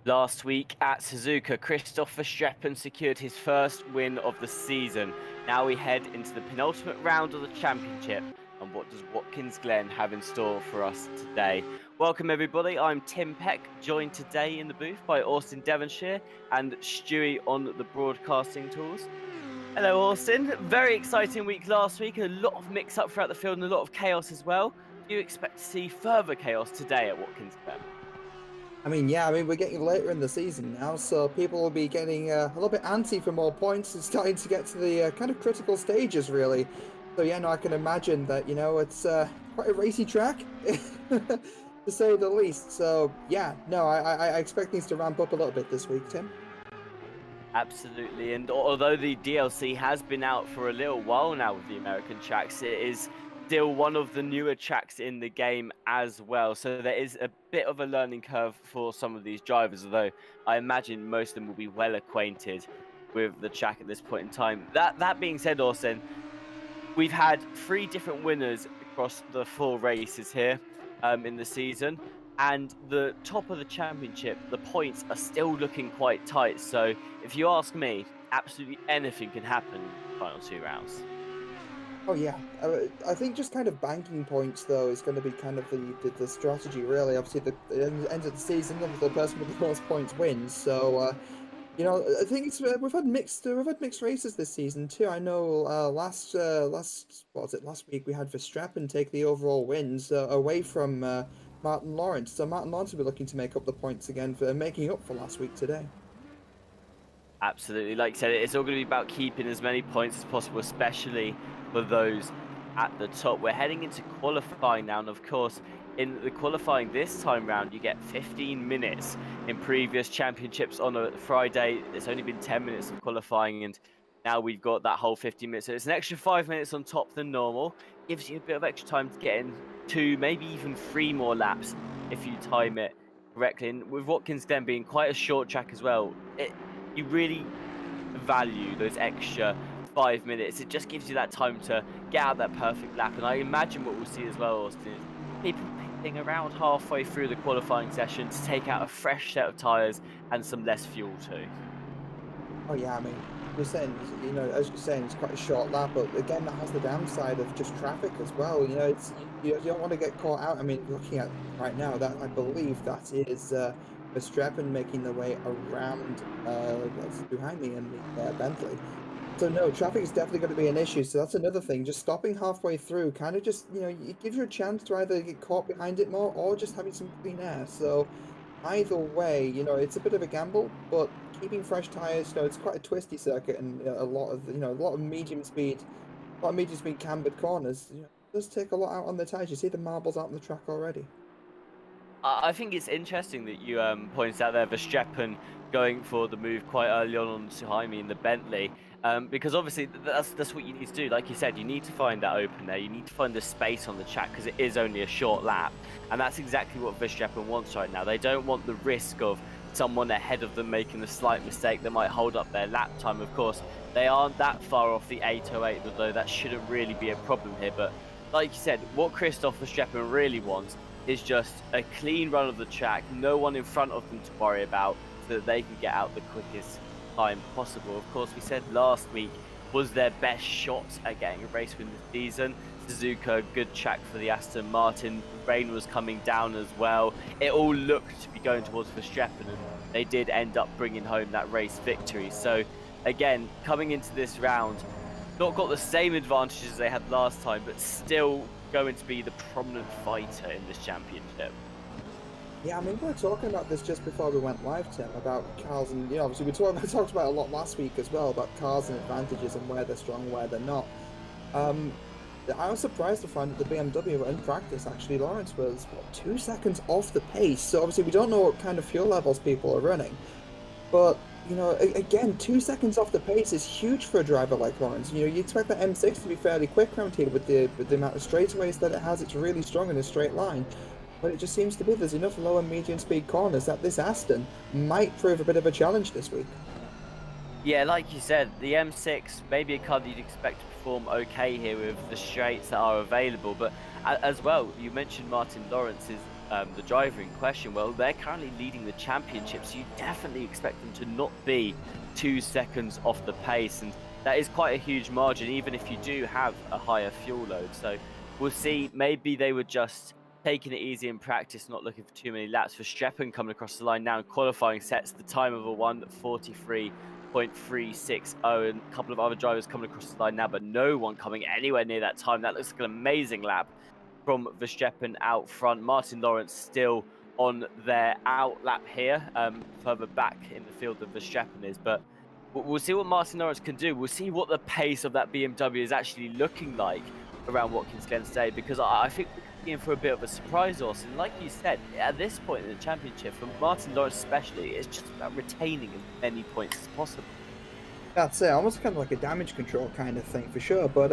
Last week at Suzuka, Christoph Verstappen secured his first win of the season. Now we head into the penultimate round of the championship. And what does Watkins Glen have in store for us today? Welcome, everybody. I'm Tim Peck, joined today in the booth by Austin Devonshire and Stewie on the broadcasting tools. Hello, Austin. Very exciting week last week. A lot of mix-up throughout the field and a lot of chaos as well. Do you expect to see further chaos today at Watkins Glen? We're getting later in the season now, so people will be getting a little bit antsy for more points and starting to get to the kind of critical stages, really. So yeah, no, I can imagine that, it's quite a racy track, to say the least. So yeah, no, I expect things to ramp up a little bit this week, Tim. Absolutely, and although the DLC has been out for a little while now with the American tracks, it is still one of the newer tracks in the game as well. So there is a bit of a learning curve for some of these drivers, although I imagine most of them will be well acquainted with the track at this point in time. That being said, Austin, we've had three different winners across the four races here in the season. And the top of the championship, the points are still looking quite tight. So if you ask me, absolutely anything can happen in the final two rounds. Oh yeah, I think just kind of banking points though is going to be kind of the strategy really. Obviously, the end of the season, the person with the most points wins. So I think it's we've had mixed races this season too. I know last what was it last week we had Verstappen take the overall wins away from Martin Lawrence. So Martin Lawrence will be looking to make up the points again for making up for last week today. Absolutely. Like you said, it's all going to be about keeping as many points as possible, especially for those at the top. We're heading into qualifying now, and of course, in the qualifying this time round, you get 15 minutes. In previous championships on a Friday, it's only been 10 minutes of qualifying, and now we've got that whole 15 minutes. So it's an extra 5 minutes on top than normal. Gives you a bit of extra time to get in two, maybe even three more laps if you time it correctly. And with Watkins Glen being quite a short track as well, you really value those extra 5 minutes. It just gives you that time to get out that perfect lap. And I imagine what we'll see as well, Austin, is people pitting around halfway through the qualifying session to take out a fresh set of tyres and some less fuel too. Oh yeah, you're saying, as you're saying, it's quite a short lap, but again, that has the downside of just traffic as well. It's you don't want to get caught out. Looking at right now, that I believe that is Verstappen making the way around what's behind me in the Bentley. So no, traffic is definitely going to be an issue. So that's another thing. Just stopping halfway through, kind of just it gives you a chance to either get caught behind it more or just having some clean air. So either way, it's a bit of a gamble, but keeping fresh tires, it's quite a twisty circuit and a lot of medium speed cambered corners, does take a lot out on the tires. You see the marbles out on the track already. I think it's interesting that you pointed out there Verstappen going for the move quite early on to Jaime in the Bentley, because obviously that's what you need to do. Like you said, you need to find that open there. You need to find the space on the track because it is only a short lap, and that's exactly what Verstappen wants right now. They don't want the risk of someone ahead of them making a slight mistake that might hold up their lap time. Of course, they aren't that far off the 808, although that shouldn't really be a problem here. But like you said, what Christoph Verstappen really wants is just a clean run of the track, no one in front of them to worry about, so that they can get out the quickest time possible. Of course, we said last week was their best shot at getting a race win this season. Suzuka, good track for the Aston Martin. Rain was coming down as well. It all looked to be going towards Verstappen, and they did end up bringing home that race victory. So again, coming into this round, not got the same advantages as they had last time, but still going to be the prominent fighter in this championship. Yeah, we were talking about this just before we went live, Tim, about cars, and obviously we talked about it a lot last week as well about cars and advantages and where they're strong, where they're not. I was surprised to find that the BMW in practice actually Lawrence was 2 seconds off the pace. So obviously we don't know what kind of fuel levels people are running, but again, 2 seconds off the pace is huge for a driver like Lawrence. You expect the M6 to be fairly quick around here with the amount of straightaways that it has. It's really strong in a straight line. But it just seems to be there's enough low and medium speed corners that this Aston might prove a bit of a challenge this week. Yeah, like you said, the M6 may be a car that you'd expect to perform okay here with the straights that are available. But as well, you mentioned Martin Lawrence's the driver in question, well, they're currently leading the championship, so you definitely expect them to not be 2 seconds off the pace, and that is quite a huge margin, even if you do have a higher fuel load. So we'll see. Maybe they were just taking it easy in practice, not looking for too many laps. For Streppen coming across the line now in qualifying sets the time of a 1:43.360, and a couple of other drivers coming across the line now, but no one coming anywhere near that time. That looks like an amazing lap from Verstappen out front. Martin Lawrence still on their out lap here, further back in the field than Verstappen is, but we'll see what Martin Lawrence can do. We'll see what the pace of that BMW is actually looking like around Watkins Glen today, because I think we could be in for a bit of a surprise, Austin. Like you said, at this point in the championship, for Martin Lawrence especially, it's just about retaining as many points as possible. That's it. Almost kind of like a damage control kind of thing for sure. But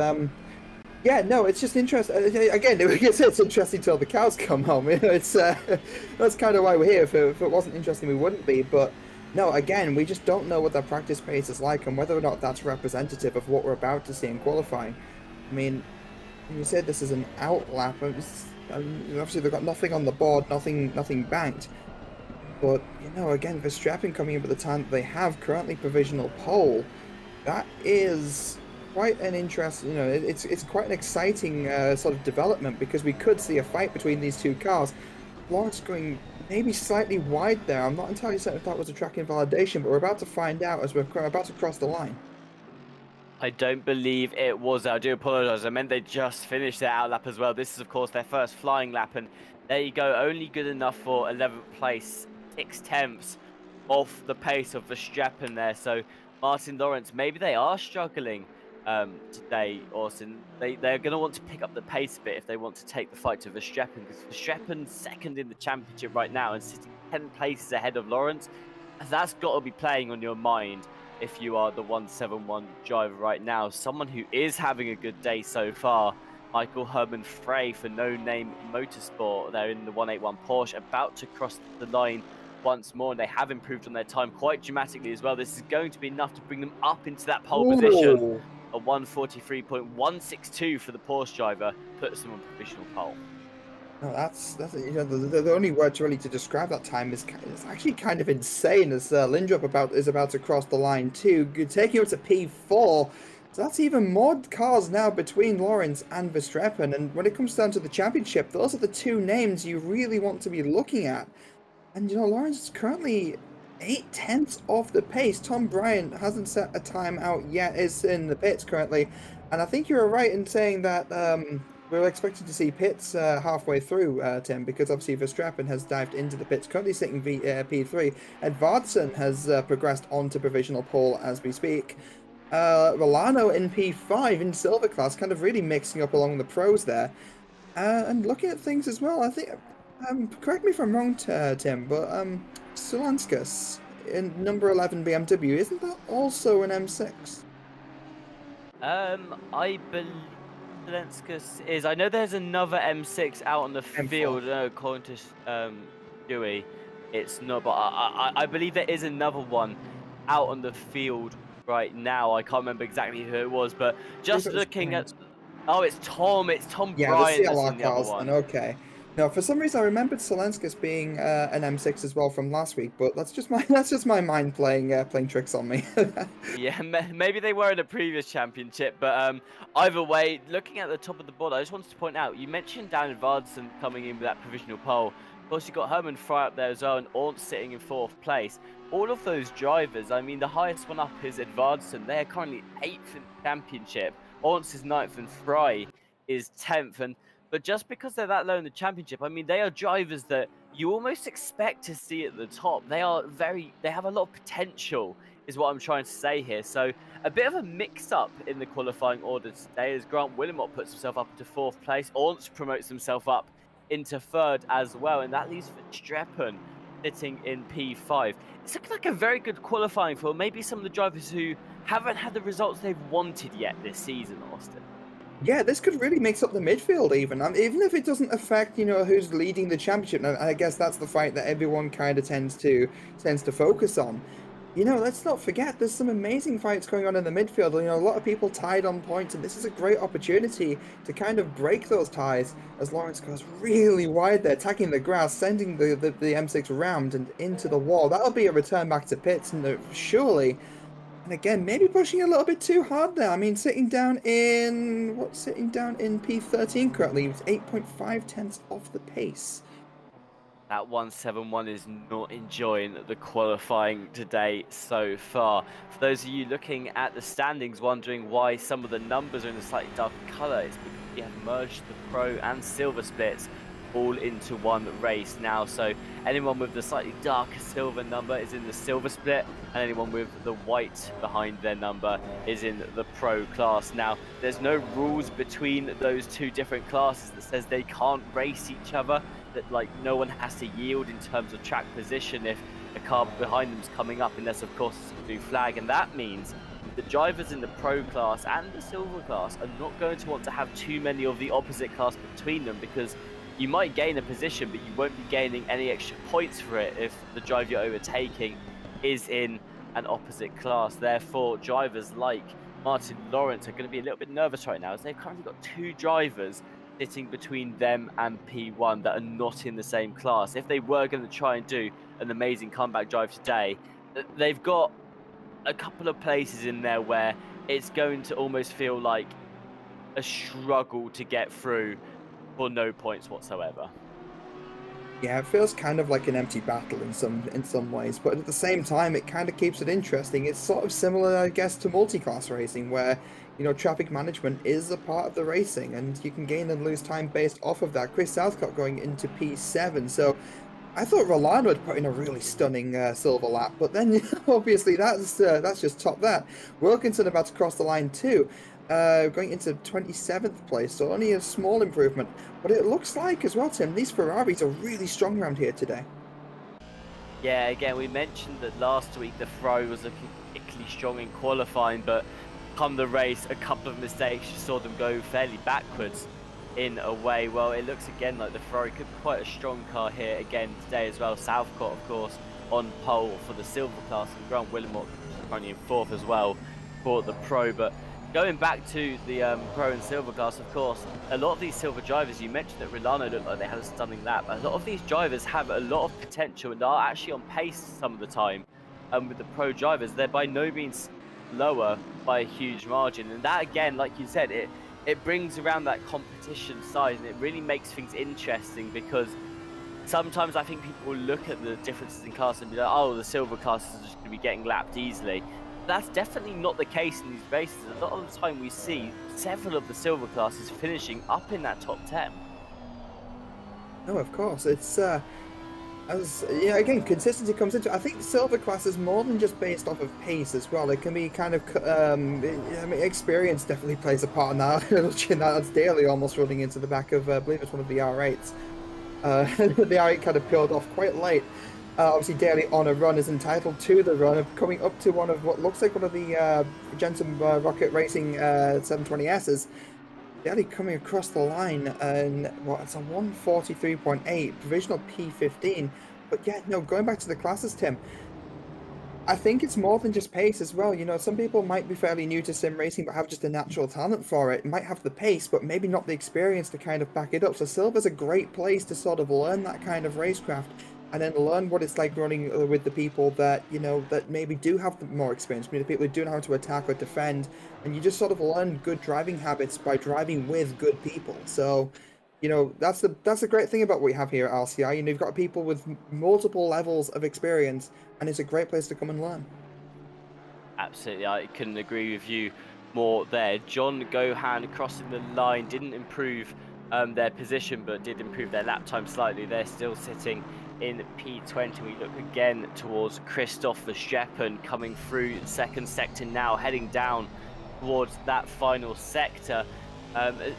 yeah, no, it's just interesting. Again, it's interesting till the cows come home. It's that's kind of why we're here. If it wasn't interesting, we wouldn't be. But no, again, we just don't know what their practice pace is like and whether or not that's representative of what we're about to see in qualifying. I mean, you said this is an out lap. Obviously, they've got nothing on the board, nothing banked. But, again, Verstappen coming in at the time that they have currently provisional pole, that is quite an interesting, it's quite an exciting sort of development, because we could see a fight between these two cars. Lawrence going maybe slightly wide there. I'm not entirely certain if that was a track invalidation, but we're about to find out as we're about to cross the line. I don't believe it was. I do apologise. I meant they just finished their out lap as well. This is, of course, their first flying lap, and there you go. Only good enough for 11th place, 6/10 off the pace of Verstappen there. So Martin Lawrence, maybe they are struggling today, Austin. They're going to want to pick up the pace a bit if they want to take the fight to Verstappen, because Verstappen's second in the championship right now and sitting 10 places ahead of Lawrence. That's got to be playing on your mind if you are the 171 driver right now. Someone who is having a good day so far, Michael Herman Frey for No Name Motorsport. They're in the 181 Porsche, about to cross the line once more, and they have improved on their time quite dramatically as well. This is going to be enough to bring them up into that pole position. A 1:43.162 for the Porsche driver puts them on provisional pole. No, that's the only word really to describe that time is it's actually kind of insane, as Lindrup is about to cross the line too, taking up to P4. So that's even more cars now between Lawrence and Verstappen. And when it comes down to the championship, those are the two names you really want to be looking at. And Lawrence is currently 8/10 off the pace. Tom Bryant hasn't set a time out yet, is in the pits currently. And I think you were right in saying that we're expected to see pits halfway through, Tim, because obviously Verstappen has dived into the pits, currently sitting P3. Edvardsen has progressed onto provisional pole as we speak. Rolano in P5 in silver class, kind of really mixing up along the pros there. And looking at things as well, I think, correct me if I'm wrong, Tim, but Solanskas in number 11 BMW, isn't that also an M6? I believe Zelenskus is. I know there's another M6 out on the field. No, according to Dewey, it's not. But I believe there is another one out on the field right now. I can't remember exactly who it was, but just looking at. Oh, it's Tom. It's Tom Bryant. Yeah, the CLR cars. And okay. Now, for some reason, I remembered Zelenskus being an M6 as well from last week, but that's just my mind playing tricks on me. Yeah, maybe they were in a previous championship, but either way, looking at the top of the board, I just wanted to point out, you mentioned Dan Edvardsen coming in with that provisional pole. Of course, you've got Herman Frey up there as well, and Ornt sitting in 4th place. All of those drivers, I mean, the highest one up is Edvardsen. They're currently 8th in the championship. Ornt is 9th, and Frey is 10th. But just because they're that low in the championship, I mean, they are drivers that you almost expect to see at the top. They have a lot of potential, is what I'm trying to say here. So a bit of a mix-up in the qualifying order today, as Grant Willemot puts himself up into 4th place. Ornt promotes himself up into 3rd as well, and that leaves Verstappen sitting in P5. It's looking like a very good qualifying for maybe some of the drivers who haven't had the results they've wanted yet this season, Austin. Yeah, this could really mix up the midfield even if it doesn't affect, who's leading the championship. Now, I guess that's the fight that everyone kind of tends to focus on. Let's not forget there's some amazing fights going on in the midfield. A lot of people tied on points, and this is a great opportunity to kind of break those ties as Lawrence goes really wide there, attacking the grass, sending the M6 round and into the wall. That'll be a return back to pits, surely. And again, maybe pushing a little bit too hard there. I mean, sitting down in P13 currently, it's 8.5 tenths off the pace. That 171 is not enjoying the qualifying today so far. For those of you looking at the standings, wondering why some of the numbers are in a slightly darker colour, it's because we have merged the pro and silver splits all into one race now. So anyone with the slightly darker silver number is in the silver split, and anyone with the white behind their number is in the pro class. Now, there's no rules between those two different classes that says they can't race each other, that like no one has to yield in terms of track position if a car behind them is coming up, unless of course it's a blue flag. And that means the drivers in the pro class and the silver class are not going to want to have too many of the opposite class between them, because you might gain a position, but you won't be gaining any extra points for it if the driver you're overtaking is in an opposite class. Therefore, drivers like Martin Lawrence are going to be a little bit nervous right now, as they've currently got two drivers sitting between them and P1 that are not in the same class. If they were going to try and do an amazing comeback drive today, they've got a couple of places in there where it's going to almost feel like a struggle to get through for no points whatsoever. Yeah, it feels kind of like an empty battle in some ways, but at the same time, it kind of keeps it interesting. It's sort of similar, I guess, to multi-class racing, where traffic management is a part of the racing, and you can gain and lose time based off of that. Chris Southcott going into P7, so I thought Rolando had put in a really stunning silver lap, but then obviously that's just top that. Wilkinson about to cross the line too, going into 27th place, so only a small improvement. But it looks like as well, Tim, these Ferraris are really strong around here today. Yeah, again, we mentioned that last week the Ferrari was looking particularly strong in qualifying, but come the race, a couple of mistakes, you saw them go fairly backwards in a way. Well, it looks again like the Ferrari could be quite a strong car here again today as well. Southcott, of course, on pole for the silver class, and Grant Wilmot currently in fourth as well for the pro. But going back to the pro and silver class, of course, a lot of these silver drivers, you mentioned that Rolano looked like they had a stunning lap. A lot of these drivers have a lot of potential and are actually on pace some of the time. With the pro drivers, they're by no means lower by a huge margin. And that, again, like you said, it brings around that competition side, and it really makes things interesting, because sometimes I think people will look at the differences in class and be like, oh, the silver class is just going to be getting lapped easily. That's definitely not the case in these races. A lot of the time we see several of the silver classes finishing up in that top 10. No, of course, it's again, consistency comes into it. I think silver class is more than just based off of pace as well. It can be kind of, I mean, experience definitely plays a part in that. That's Daly almost running into the back of, I believe it's one of the R8s. The R8 kind of peeled off quite late. Obviously, Daly on a run is entitled to the run of coming up to one of what looks like one of the Jensen Rocket Racing 720Ss. Daly coming across the line, and it's a 143.8 provisional P15. But yeah, no, going back to the classes, Tim, I think it's more than just pace as well. Some people might be fairly new to sim racing but have just a natural talent for it. Might have the pace, but maybe not the experience to kind of back it up. So silver's a great place to sort of learn that kind of racecraft, and then learn what it's like running with the people that, that maybe do have the more experience, maybe the people who do know how to attack or defend, and you just sort of learn good driving habits by driving with good people. So, that's the great thing about what we have here at RCI. You've got people with multiple levels of experience, and it's a great place to come and learn. Absolutely, I couldn't agree with you more there. John Gohan crossing the line didn't improve their position, but did improve their lap time slightly. They're still sitting in P20. We look again towards Christoph Verstappen coming through the second sector now, heading down towards that final sector.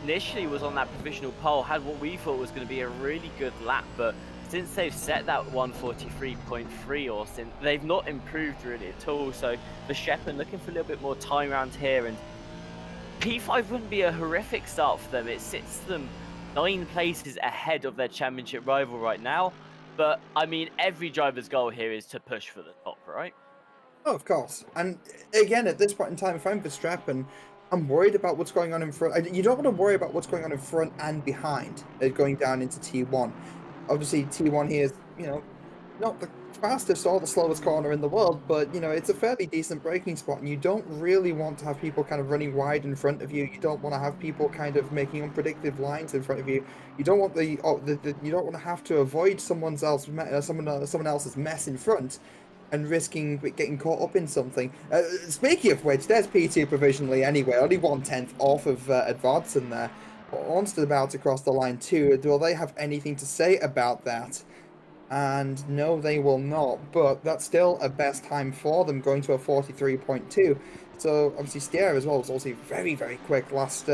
Initially was on that provisional pole, had what we thought was going to be a really good lap, but since they've set that 143.3 or since, they've not improved really at all. So Verstappen looking for a little bit more time around here, and P5 wouldn't be a horrific start for them. It sits them 9 places ahead of their championship rival right now. But I mean, every driver's goal here is to push for the top, right? Oh, of course. And again, at this point in time, if I'm Verstappen, I'm worried about what's going on in front. You don't want to worry about what's going on in front and behind going down into T1. Obviously, T1 here is, not the fastest or the slowest corner in the world, but it's a fairly decent braking spot, and you don't really want to have people kind of running wide in front of you. You don't want to have people kind of making unpredictable lines in front of you. You don't want you don't want to have to avoid someone else's mess in front and risking getting caught up in something. Speaking of which, there's P2 provisionally anyway, only 1/10 off of Edvardsen there. But onto about to cross the line too. Will they have anything to say about that? And no, they will not. But that's still a best time for them, going to a 43.2. So obviously Stier as well was also very, very quick last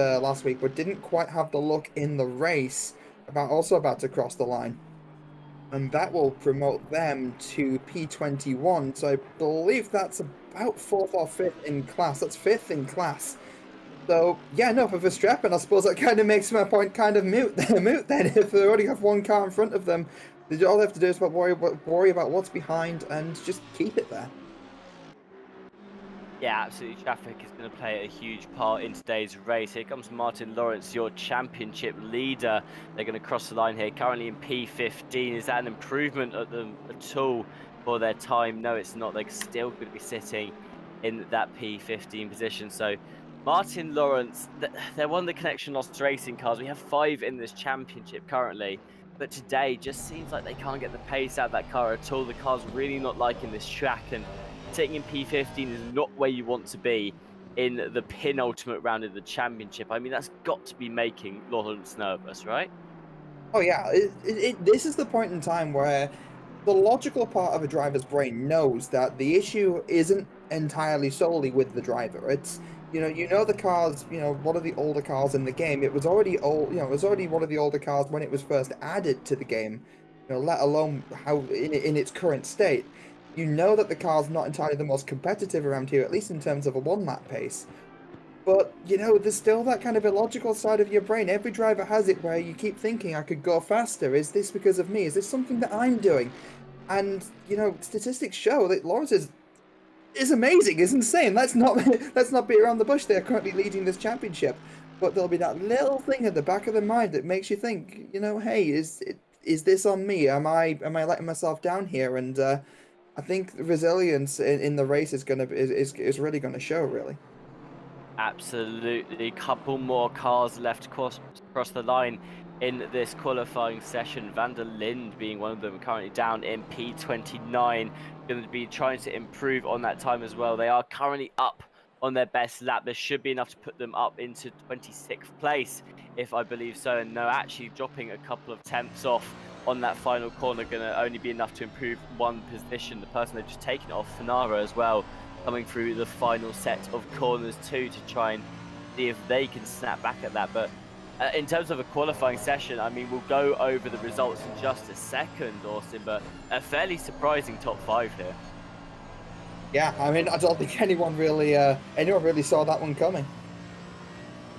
week, but didn't quite have the look in the race. About to cross the line. And that will promote them to P21. So I believe that's about fourth or fifth in class. That's fifth in class. So yeah, no, for Verstappen, I suppose that kind of makes my point kind of moot then. If they already have one car in front of them, all they have to do is worry about what's behind and just keep it there. Yeah, absolutely. Traffic is going to play a huge part in today's race. Here comes Martin Lawrence, your championship leader. They're going to cross the line here, currently in P15. Is that an improvement at all for their time? No, it's not. They're still going to be sitting in that P15 position. So Martin Lawrence, they're one of the Connection Lost racing cars. We have 5 in this championship currently. But today just seems like they can't get the pace out of that car at all. The car's really not liking this track, and sitting in P15 is not where you want to be in the penultimate round of the championship. I mean, that's got to be making Lawrence nervous, right? Oh yeah, this is the point in time where the logical part of a driver's brain knows that the issue isn't entirely solely with the driver. It's the cars, one of the older cars in the game. It was already old, it was already one of the older cars when it was first added to the game. Let alone how in its current state. You know that the car's not entirely the most competitive around here, at least in terms of a one lap pace. But, there's still that kind of illogical side of your brain. Every driver has it where you keep thinking, I could go faster. Is this because of me? Is this something that I'm doing? And, statistics show that Lawrence is amazing, is insane. Let's not let's not beat around the bush. They're currently leading this championship. But there'll be that little thing at the back of the mind that makes you think, hey, is this on me? Am I letting myself down here? And I think resilience in the race is really gonna show, really. Absolutely. Couple more cars left across the line in this qualifying session. Van der Linde being one of them, currently down in P29. Going to be trying to improve on that time as well. They are currently up on their best lap. There should be enough to put them up into 26th place, if I believe so. And no, actually dropping a couple of tenths off on that final corner, going to only be enough to improve one position. The person they've just taken off, Fanara, as well, coming through the final set of corners too, to try and see if they can snap back at that. But in terms of a qualifying session, I mean, we'll go over the results in just a second, Austin, but a fairly surprising top 5 here. Yeah, I mean, I don't think anyone really saw that one coming.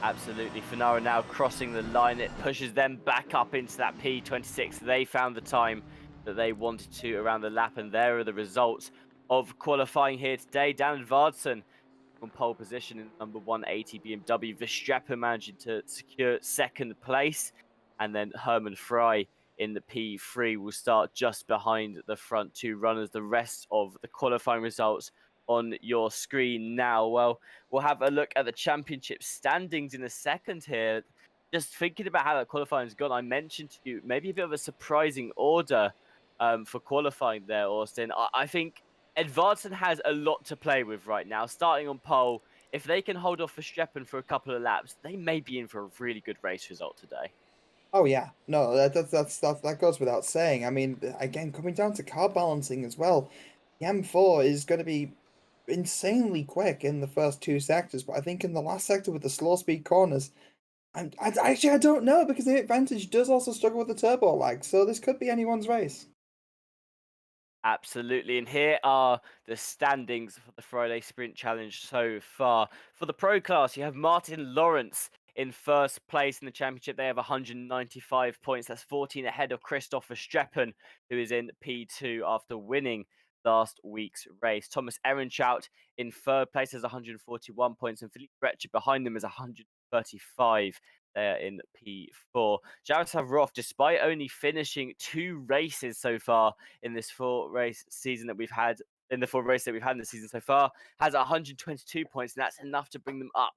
Absolutely. Fanara now crossing the line. It pushes them back up into that P26. They found the time that they wanted to around the lap, and there are the results of qualifying here today. Dan Vardson on pole position in number 180 BMW. Verstappen managing to secure second place, and then Herman Fry in the P3 will start just behind the front 2 runners. The rest of the qualifying results on your screen now. Well, we'll have a look at the championship standings in a second here. Just thinking about how that qualifying's gone, I mentioned to you maybe a bit of a surprising order for qualifying there, Austin. I think Edvardsen has a lot to play with right now. Starting on pole, if they can hold off Verstappen for a couple of laps, they may be in for a really good race result today. Oh yeah, no, that goes without saying. I mean, again, coming down to car balancing as well, the M4 is going to be insanely quick in the first 2 sectors, but I think in the last sector with the slow speed corners, I don't know because the Advantage does also struggle with the turbo lag, so this could be anyone's race. Absolutely. And here are the standings for the Friday Sprint Challenge so far. For the pro class, you have Martin Lawrence in first place in the championship. They have 195 points. That's 14 ahead of Christopher Streppen, who is in P2 after winning last week's race. Thomas Ehrenschaudt in third place has 141 points, and Philippe Bretcher behind him is 135 there in P4. Jaroslav Roth, despite only finishing 2 races so far in this 4-race season that we've had, in the 4 races that we've had in the season so far, has 122 points, and that's enough to bring them up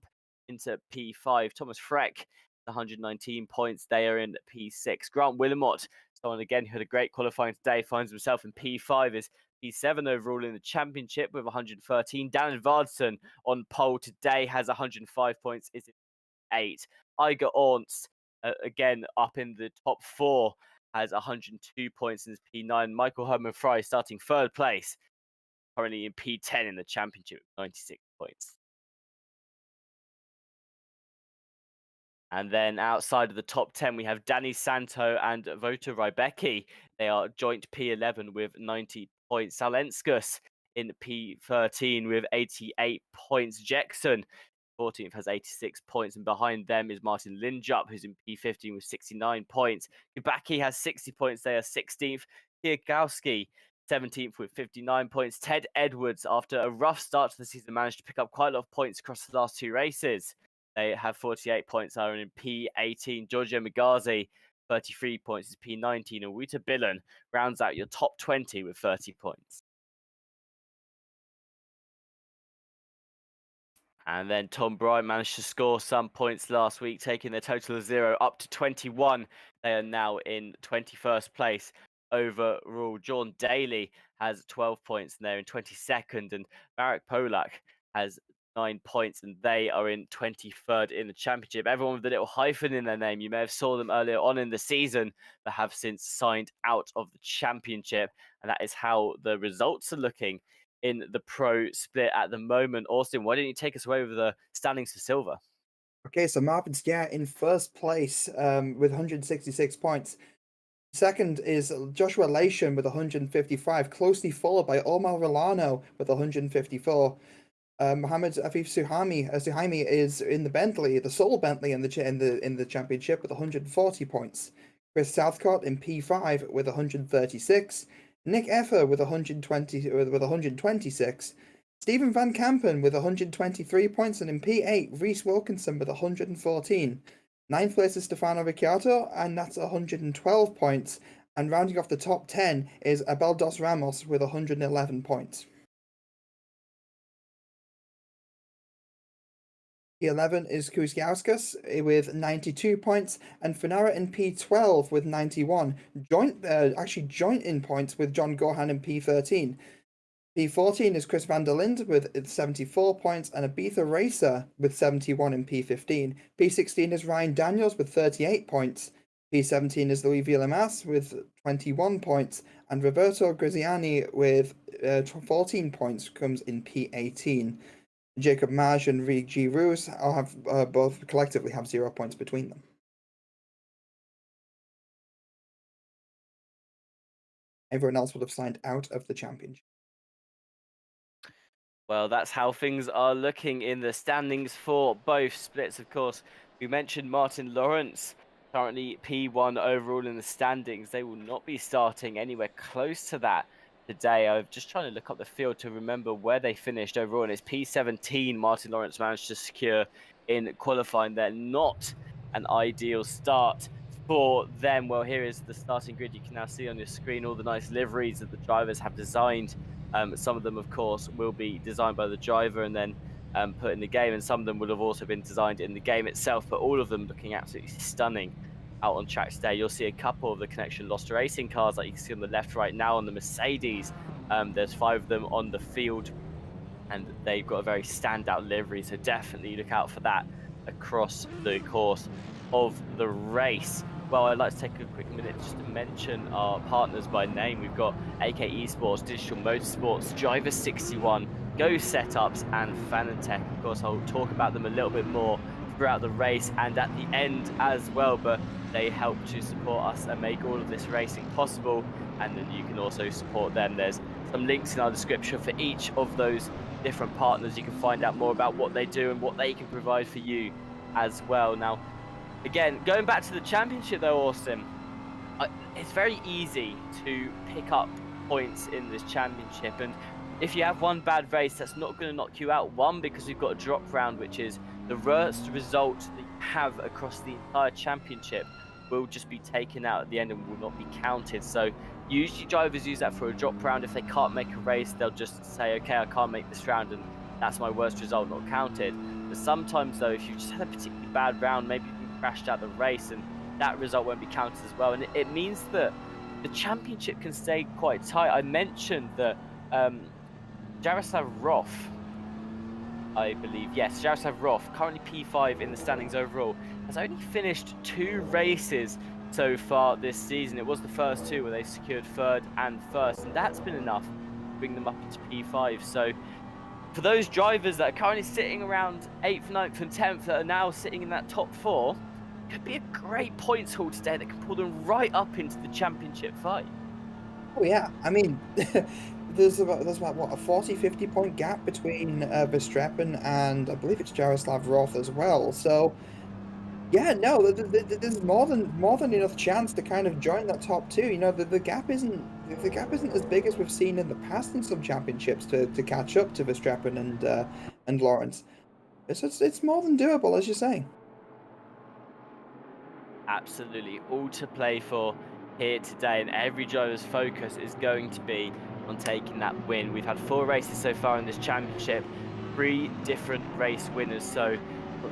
into P5. Thomas Freck, 119 points. They are in P6. Grant Willamot, someone again who had a great qualifying today, finds himself in P5, is P7 overall in the championship with 113. Dan Vardson on pole today has 105 points, is in 8. Iger Ornst, again up in the top 4, has 102 points in his P9. Michael Herman Fry starting 3rd place, currently in P10 in the championship with 96 points. And then outside of the top 10, we have Danny Santo and Vota Rybecki. They are joint P11 with 90 points. Salenskus in P13 with 88 points. Jackson, 14th, has 86 points. And behind them is Martin Lindjup, who's in P15 with 69 points. Kubacki has 60 points. They are 16th. Kierkowski, 17th with 59 points. Ted Edwards, after a rough start to the season, managed to pick up quite a lot of points across the last 2 races. They have 48 points, are in P18. Giorgio Magazi, 33 points, is P19. And Wouter Billen rounds out your top 20 with 30 points. And then Tom Bryant managed to score some points last week, taking their total of 0 up to 21. They are now in 21st place overall. John Daly has 12 points, and they're in 22nd. And Marek Polak has 9 points, and they are in 23rd in the championship. Everyone with a little hyphen in their name, you may have saw them earlier on in the season, but have since signed out of the championship. And that is how the results are looking in the pro split at the moment. Austin, why don't you take us away with the standings for silver? Okay, so Marvin Skia in 1st place with 166 points. Second is Joshua Lation with 155, closely followed by Omar Rolano with 154. Mohammed Afif Suhaimi is in the Bentley, the sole Bentley in the championship with 140 points. Chris Southcott in P5 with 136. Nick Effer with 126. Stephen Van Kampen with 123 points, and in P8 Reese Wilkinson with 114. 9th place is Stefano Ricciardo, and that's 112 points. And rounding off the top 10 is Abel Dos Ramos with 111 points. P11 is Kuzyauskas with 92 points, and Funara in P12 with 91. Joint in points with John Gohan in P13. P14 is Chris van der Linde with 74 points, and Ibiza Racer with 71 in P15. P16 is Ryan Daniels with 38 points. P17 is Louis Villemas with 21 points, and Roberto Graziani with 14 points comes in P18. Jacob Maj and Rigi Roos have both collectively have 0 points between them. Everyone else would have signed out of the championship. Well, that's how things are looking in the standings for both splits, of course. We mentioned Martin Lawrence, currently P1 overall in the standings. They will not be starting anywhere close to that today. I'm just trying to look up the field to remember where they finished overall, and it's P17 Martin Lawrence managed to secure in qualifying there. Not an ideal start for them. Well, here is the starting grid. You can now see on your screen all the nice liveries that the drivers have designed. Some of them, of course, will be designed by the driver and then put in the game, and some of them will have also been designed in the game itself, but all of them looking absolutely stunning out on track today. You'll see a couple of the Connection Lost racing cars like you can see on the left right now on the Mercedes. There's 5 of them on the field, and they've got a very standout livery, so definitely look out for that across the course of the race. Well, I'd like to take a quick minute just to mention our partners by name. We've got AK Esports, Digital Motorsports, Driver 61, Go Setups, and Fanatec. Of course, I'll talk about them a little bit more throughout the race and at the end as well, but they help to support us and make all of this racing possible, and then you can also support them. There's some links in our description for each of those different partners. You can find out more about what they do and what they can provide for you as well. Now, again, going back to the championship though, Austin, it's very easy to pick up points in this championship. And if you have one bad race, that's not going to knock you out. One, because you've got a drop round, which is the worst result that you have across the entire championship will just be taken out at the end and will not be counted. So usually drivers use that for a drop round. If they can't make a race, they'll just say, okay, I can't make this round, and that's my worst result, not counted. But sometimes though, if you just had a particularly bad round, maybe you crashed out the race, and that result won't be counted as well. And it means that the championship can stay quite tight. I mentioned that Jaroslav Roth, I believe, yes, Jaroslav Roth, currently P5 in the standings overall, has only finished 2 races so far this season. It was the first 2 where they secured 3rd and 1st, and that's been enough to bring them up into P5. So for those drivers that are currently sitting around 8th, 9th and 10th that are now sitting in that top 4, could be a great points haul today that can pull them right up into the championship fight. Oh yeah, I mean, there's about what, a 40-50 point gap between Verstappen and I believe it's Jaroslav Roth as well. So yeah, no, there's more than enough chance to kind of join that top 2. You know, the gap isn't as big as we've seen in the past in some championships to catch up to Verstappen and Lawrence. It's more than doable, as you're saying. Absolutely, all to play for here today, and every driver's focus is going to be on taking that win. We've had 4 races so far in this championship, 3 different race winners, so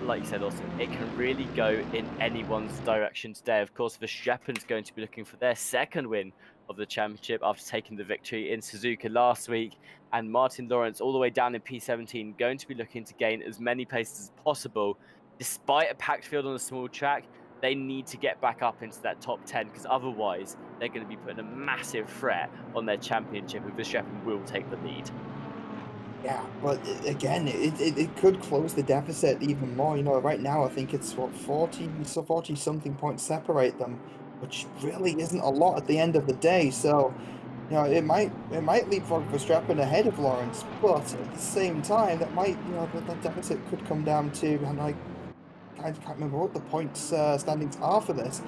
like you said, Austin, it can really go in anyone's direction today. Of course, Verstappen's going to be looking for their 2nd win of the championship after taking the victory in Suzuka last week, and Martin Lawrence, all the way down in P17, going to be looking to gain as many places as possible. Despite a packed field on a small track, they need to get back up into that top 10, because otherwise they're going to be putting a massive threat on their championship, and Verstappen will take the lead. Yeah, but again, it could close the deficit even more. You know, right now I think it's what 40 something points separate them, which really isn't a lot at the end of the day. So, you know, it might leapfrog Verstappen ahead of Lawrence, but at the same time, that might, you know, that deficit could come down to, and I can't remember what the points standings are for this,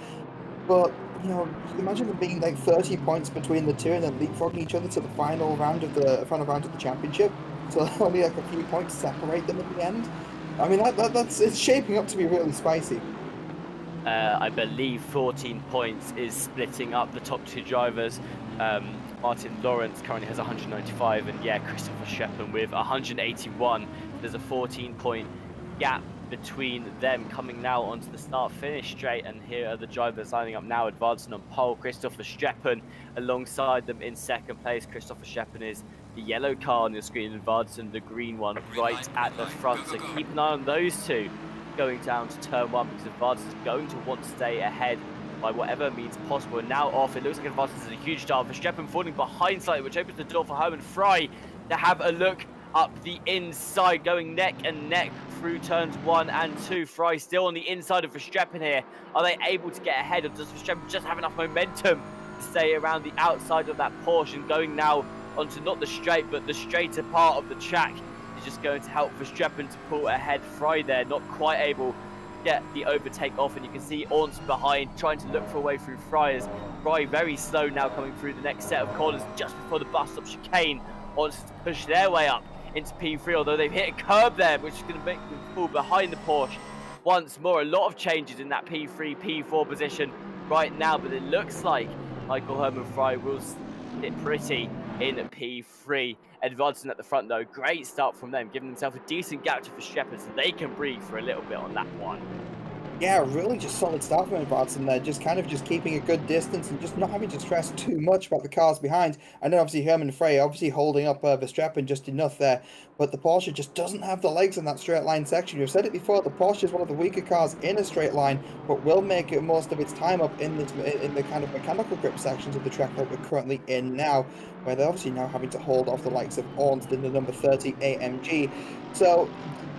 but you know, imagine there being like 30 points between the 2 and then leapfrogging each other to the final round of the championship. So only like a few points separate them at the end. I mean, it's shaping up to be really spicy. I believe 14 points is splitting up the top 2 drivers. Martin Lawrence currently has 195, and yeah, Christopher Verstappen with 181. There's a 14-point gap between them coming now onto the start-finish straight, and here are the drivers lining up now, advancing on pole. Christopher Verstappen alongside them in 2nd place. Christopher Verstappen is the yellow car on your screen, advancing the green one right at the front, so keep an eye on those 2 going down to turn 1, because Advance is going to want to stay ahead by whatever means possible. And now off, it looks like Advance is a huge start. Verstappen falling behind slightly, which opens the door for Hermann Fry to have a look up the inside, going neck and neck through turns 1 and 2. Fry still on the inside of Verstappen here. Are they able to get ahead, or does Verstappen just have enough momentum to stay around the outside of that Porsche, and going now onto not the straight but the straighter part of the track is just going to help Verstappen to pull ahead. Fry there not quite able to get the overtake off, and you can see Orns behind trying to look for a way through Fry, as Fry very slow now coming through the next set of corners just before the bus stop chicane. Wants to push their way up into P3, although they've hit a curb there, which is going to make them fall behind the Porsche once more. A lot of changes in that P3, P4 position right now, but it looks like Michael Hermann Fry will sit pretty in P3. Advancing at the front though, great start from them, giving themselves a decent gap to Verstappen so they can breathe for a little bit on that one. Yeah, really just solid start from Watson there, just keeping a good distance and just not having to stress too much about the cars behind. And then obviously Hermann Frey obviously holding up Verstappen just enough there, but the Porsche just doesn't have the legs in that straight line section. You've said it before, the Porsche is one of the weaker cars in a straight line, but will make it most of its time up in the kind of mechanical grip sections of the track that we're currently in now, where they're obviously now having to hold off the likes of Ornst in the number 30 AMG. So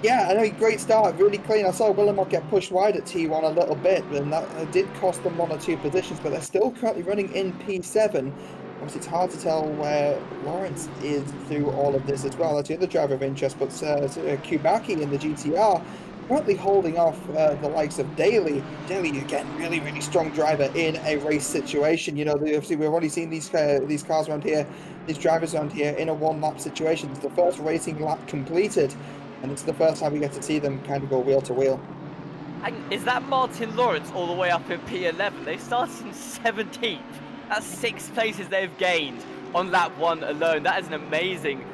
yeah, I know, great start, really clean. I saw Willemot get pushed wide at T1 a little bit, and that did cost them 1 or 2 positions, but they're still currently running in P7. Obviously, it's hard to tell where Lawrence is through all of this as well. That's the other driver of interest, but Kubaki in the GTR currently holding off the likes of Daly. Daly, again, really strong driver in a race situation. You know, obviously we've already seen these cars around here, these drivers around here in a one-lap situation. It's the first racing lap completed, and it's the first time we get to see them kind of go wheel to wheel. Is that Martin Lawrence all the way up in P11? They started in 17th. That's 6 places they've gained on lap 1 alone. That is an amazing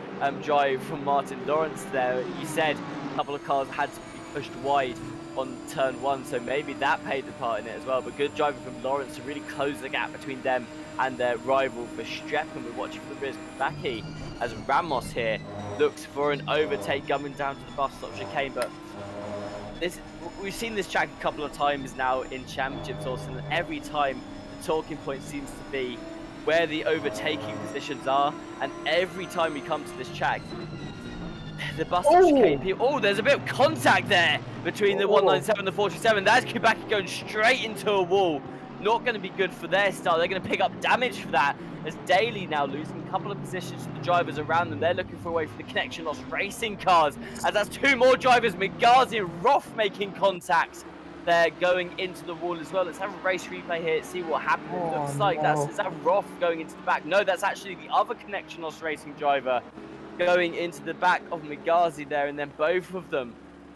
drive from Martin Lawrence there. You said a couple of cars had to be pushed wide on turn 1, so maybe that played a part in it as well. But good driving from Lawrence to really close the gap between them and their rival Verstappen. We're watching for the Riz Baki as Ramos here looks for an overtake coming down to the bus stop chicane, but we've seen this track a couple of times now in championships also, and every time the talking point seems to be where the overtaking positions are, and every time we come to this track, the bus stop chicane people. Oh, there's a bit of contact there between the 197 and the 47. That's Kubaki going straight into a wall. Not going to be good for their style. They're going to pick up damage for that. As Daly now losing a couple of positions to the drivers around them. They're looking for a way for the connection lost racing cars. As that's 2 more drivers, Migazi and Roth making contact. They're going into the wall as well. Let's have a race replay here, see what happened. It looks like is that Roth going into the back? No, that's actually the other connection lost racing driver going into the back of Migazi there, and then both of them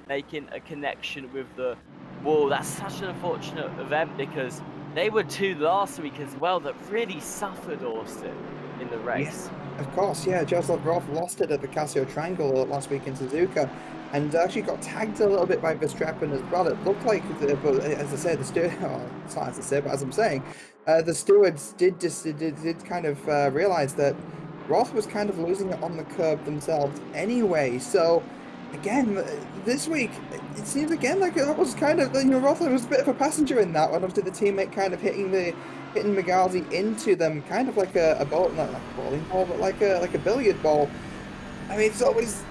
making a connection with the wall. That's such an unfortunate event because they were 2 last week as well that really suffered Austin in the race. Yeah, of course, yeah. Joseph Roth lost it at the Casio Triangle last week in Suzuka, and actually got tagged a little bit by Verstappen as well. It looked like, but as I said, the steward, it's not as I say, but as I'm saying, the stewards did kind of realize that Roth was kind of losing it on the curb themselves anyway. So again, this week, it seems again like that was kind of, you know, Roth was a bit of a passenger in that one. Obviously, the teammate kind of hitting Migazi into them, kind of like a ball, not like a bowling ball, but like a billiard ball. I mean, it's always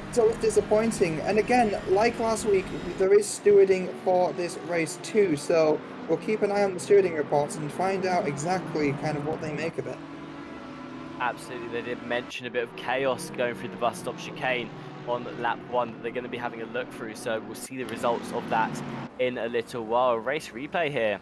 disappointing. And again, like last week, there is stewarding for this race too. So we'll keep an eye on the stewarding reports and find out exactly kind of what they make of it. Absolutely, they did mention a bit of chaos going through the bus stop chicane on lap 1 that they're going to be having a look through, so we'll see the results of that in a little while. Race replay here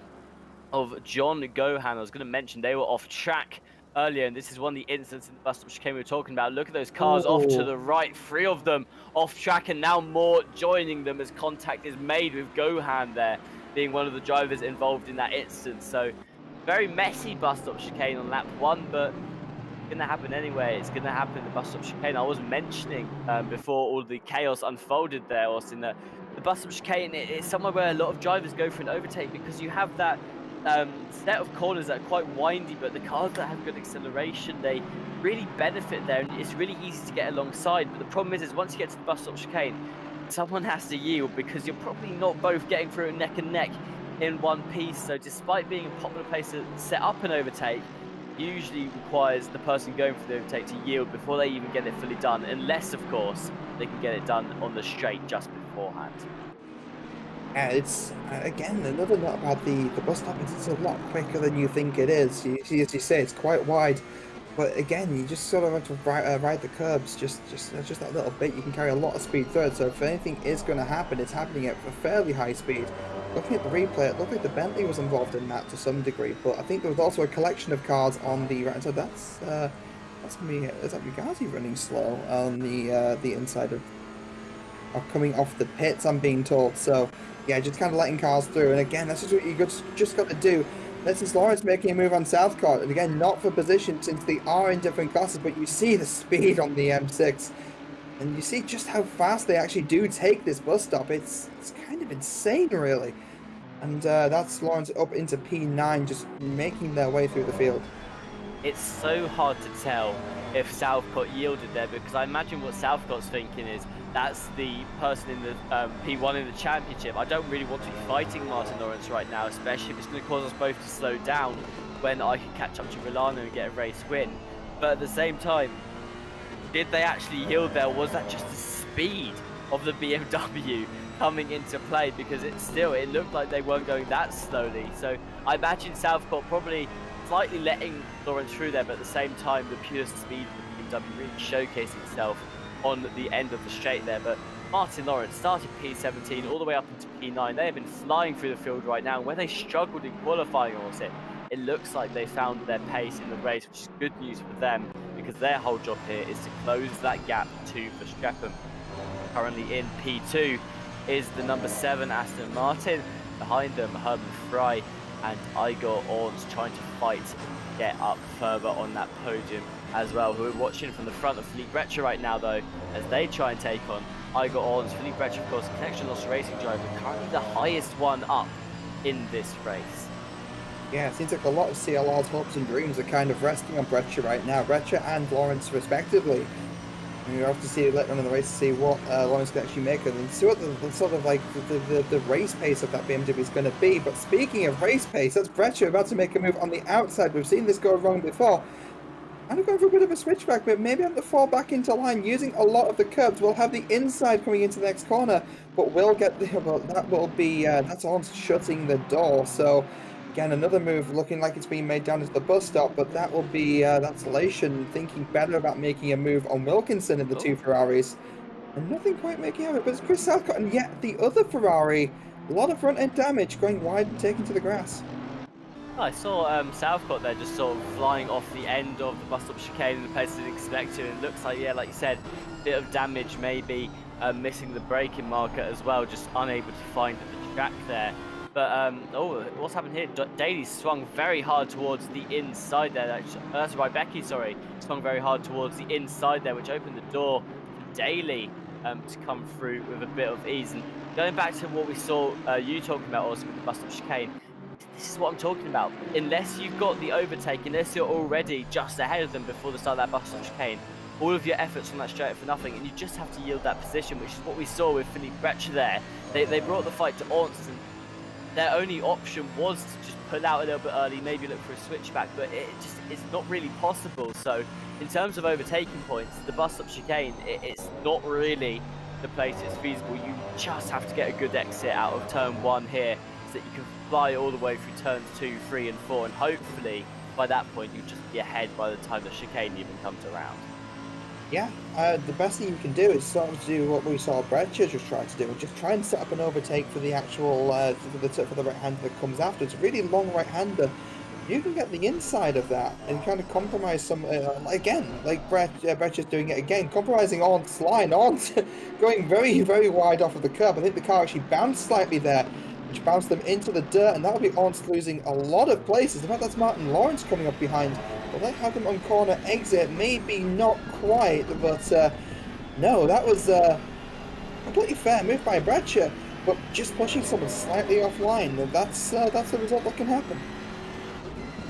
of John Gohan. I was going to mention they were off track earlier, and this is one of the incidents in the bus stop chicane we were talking about. Look at those cars off to the right, 3 of them off track, and now more joining them as contact is made with Gohan there being one of the drivers involved in that instance. So very messy bus stop chicane on lap 1, but going to happen anyway. It's going to happen in the bus stop chicane. I was mentioning before all the chaos unfolded there, Austin, that the bus stop chicane is somewhere where a lot of drivers go for an overtake because you have that set of corners that are quite windy, but the cars that have good acceleration, they really benefit there, and it's really easy to get alongside. But the problem is once you get to the bus stop chicane, someone has to yield because you're probably not both getting through it neck and neck in one piece. So despite being a popular place to set up an overtake, usually requires the person going for the overtake to yield before they even get it fully done, unless of course they can get it done on the straight just beforehand. Yeah, it's again another note about the bus stop. It's a lot quicker than you think it is. As you say, it's quite wide, but again, you just sort of have to ride the curbs just that little bit. You can carry a lot of speed through it. So if anything is going to happen, it's happening at a fairly high speed. Looking at the replay, it looked like the Bentley was involved in that to some degree, but I think there was also a collection of cars on the right. So that's me. Is that Migazi running slow on the inside of coming off the pits? I'm being told. So yeah, just kind of letting cars through. And again, that's just what you just got to do. This is Lawrence making a move on Southcott, and again, not for position since they are in different classes, but you see the speed on the M6. And you see just how fast they actually do take this bus stop. It's kind of insane, really. And that's Lawrence up into P9, just making their way through the field. It's so hard to tell if Southcott yielded there, because I imagine what Southcott's thinking is that's the person in the P1 in the championship. I don't really want to be fighting Martin Lawrence right now, especially if it's going to cause us both to slow down when I can catch up to Rolano and get a race win. But at the same time, did they actually yield there, or was that just the speed of the BMW coming into play? Because it looked like they weren't going that slowly. So I imagine Southcott probably slightly letting Lawrence through there, but at the same time the pure speed of the BMW really showcased itself on the end of the straight there. But Martin Lawrence started P17 all the way up into P9. They have been flying through the field right now. Where they struggled in qualifying, also, it looks like they found their pace in the race, which is good news for them because their whole job here is to close that gap to Verstappen. Currently in P2 is the number 7 Aston Martin. Behind them, Herman Fry and Igor Orns trying to fight to get up further on that podium as well. Who are watching from the front of Philippe Bretcher right now, though, as they try and take on Igor Orns. Philippe Bretcher, of course, Connection Lost Racing driver, currently the highest one up in this race. Yeah, it seems like a lot of CLR's hopes and dreams are kind of resting on Bretcher right now. Bretcher and Lawrence, respectively. And you have to see later on in the race to see what Lawrence can actually make of it and see what the sort of like the race pace of that BMW is going to be. But speaking of race pace, that's Bretcher about to make a move on the outside. We've seen this go wrong before. And I'm going for a bit of a switchback, but maybe I'm going to fall back into line using a lot of the curbs. We'll have the inside coming into the next corner, but we'll get the, well, that will be, that's on shutting the door. So again, another move looking like it's being made down at the bus stop, but that will be, that's Lation thinking better about making a move on Wilkinson in the two Ferraris. And nothing quite making out of it, but it's Chris Southcott, and yet the other Ferrari, a lot of front end damage going wide and taken to the grass. I saw Southcott there just sort of flying off the end of the bus stop chicane in the place I didn't expect to. And it looks like, yeah, like you said, a bit of damage, maybe missing the braking marker as well, just unable to find the track there. But, oh, what's happened here? Daly swung very hard towards the inside there. That's right, Becky, sorry. Swung very hard towards the inside there, which opened the door for Daly to come through with a bit of ease. And going back to what we saw you talking about also with the bus stop chicane, this is what I'm talking about. Unless you've got the overtake, unless you're already just ahead of them before the start of that bus stop chicane, all of your efforts from that straight for nothing, and you just have to yield that position, which is what we saw with Philippe Bretcher there. They brought the fight to Orns, and their only option was to just pull out a little bit early, maybe look for a switchback, but it's not really possible. So in terms of overtaking points, the bus stop chicane, it's not really the place it's feasible. You just have to get a good exit out of turn 1 here, so that you can fly all the way through turns 2, 3 and 4, and hopefully by that point you'll just be ahead by the time the chicane even comes around. Yeah, the best thing you can do is sort of do what we saw Bretcher just try to do, just try and set up an overtake for the actual for the right hander that comes after. It's a really long right hander. You can get the inside of that and kind of compromise some again, like Bretcher's doing it again, compromising Orns' line. Orns going very, very wide off of the curb. I think the car actually bounced slightly there, which bounced them into the dirt, and that'll be Orns losing a lot of places. In fact, that's Martin Lawrence coming up behind. But they have them on corner exit, maybe not quite, but no, that was a completely fair move by Bretcher, but just pushing someone slightly offline. That's the result that can happen.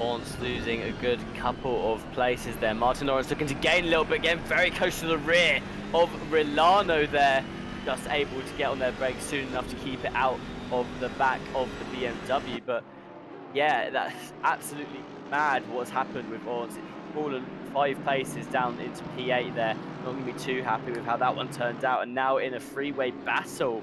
Orns losing a good couple of places there. Martin Lawrence looking to gain a little bit, getting very close to the rear of Rilano there, just able to get on their brakes soon enough to keep it out of the back of the BMW. But yeah, that's absolutely mad what's happened with Orns. It's fallen 5 places down into P8 there. Not going to be too happy with how that one turned out, and now in a freeway battle